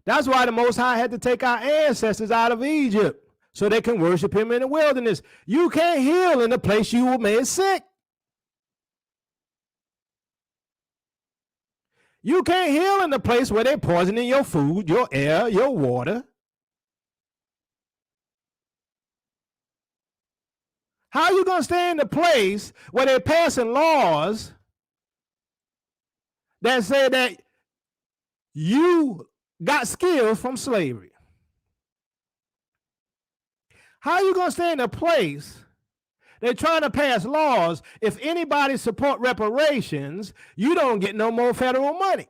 That's why the Most High had to take our ancestors out of Egypt so they can worship him in the wilderness. You can't heal in the place you were made sick. You can't heal in the place where they're poisoning your food, your air, your water. How are you going to stay in the place where they're passing laws that say that you got skills from slavery? How are you going to stay in a place they're trying to pass laws? If anybody support reparations, you don't get no more federal money.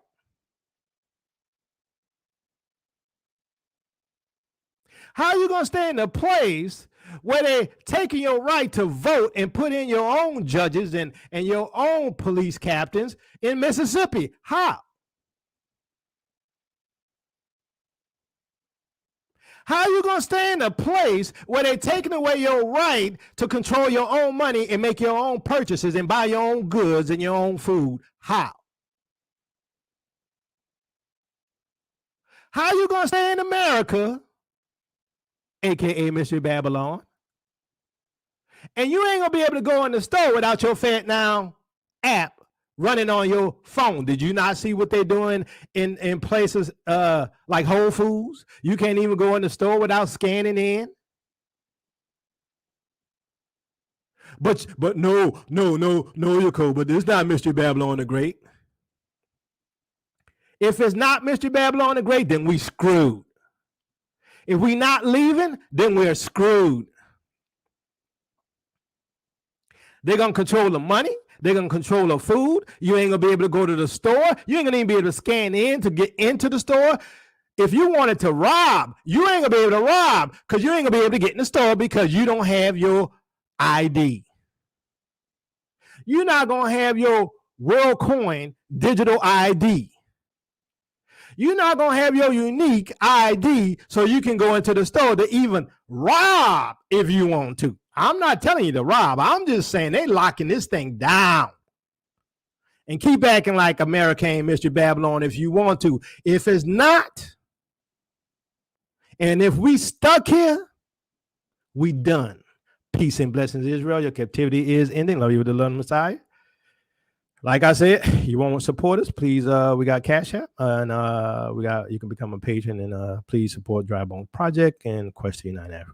How are you going to stay in a place where they're taking your right to vote and put in your own judges and your own police captains in Mississippi? How? How are you going to stay in a place where they're taking away your right to control your own money and make your own purchases and buy your own goods and your own food? How? How are you going to stay in America, aka Mystery Babylon, and you ain't going to be able to go in the store without your FedNow app running on your phone. Did you not see what they're doing in places like Whole Foods? You can't even go in the store without scanning in. But no, Yoko, but it's not Mystery Babylon the Great. If it's not Mystery Babylon the Great, then we screwed. If we not leaving, then we're screwed. They're going to control the money. They're going to control the food. You ain't going to be able to go to the store. You ain't going to even be able to scan in to get into the store. If you wanted to rob, you ain't going to be able to rob because you ain't going to be able to get in the store because you don't have your ID. You're not going to have your WorldCoin digital ID. You're not going to have your unique ID so you can go into the store to even rob if you want to. I'm not telling you to rob. I'm just saying they locking this thing down. And keep acting like America ain't Mystery Babylon if you want to. If it's not, and if we stuck here, we done. Peace and blessings, Israel. Your captivity is ending. Love you with the love of the Messiah. Like I said, you want to support us, please. We got Cash App, and you can become a patron, and please support Dry Bone Project and Quest to Unite Africa.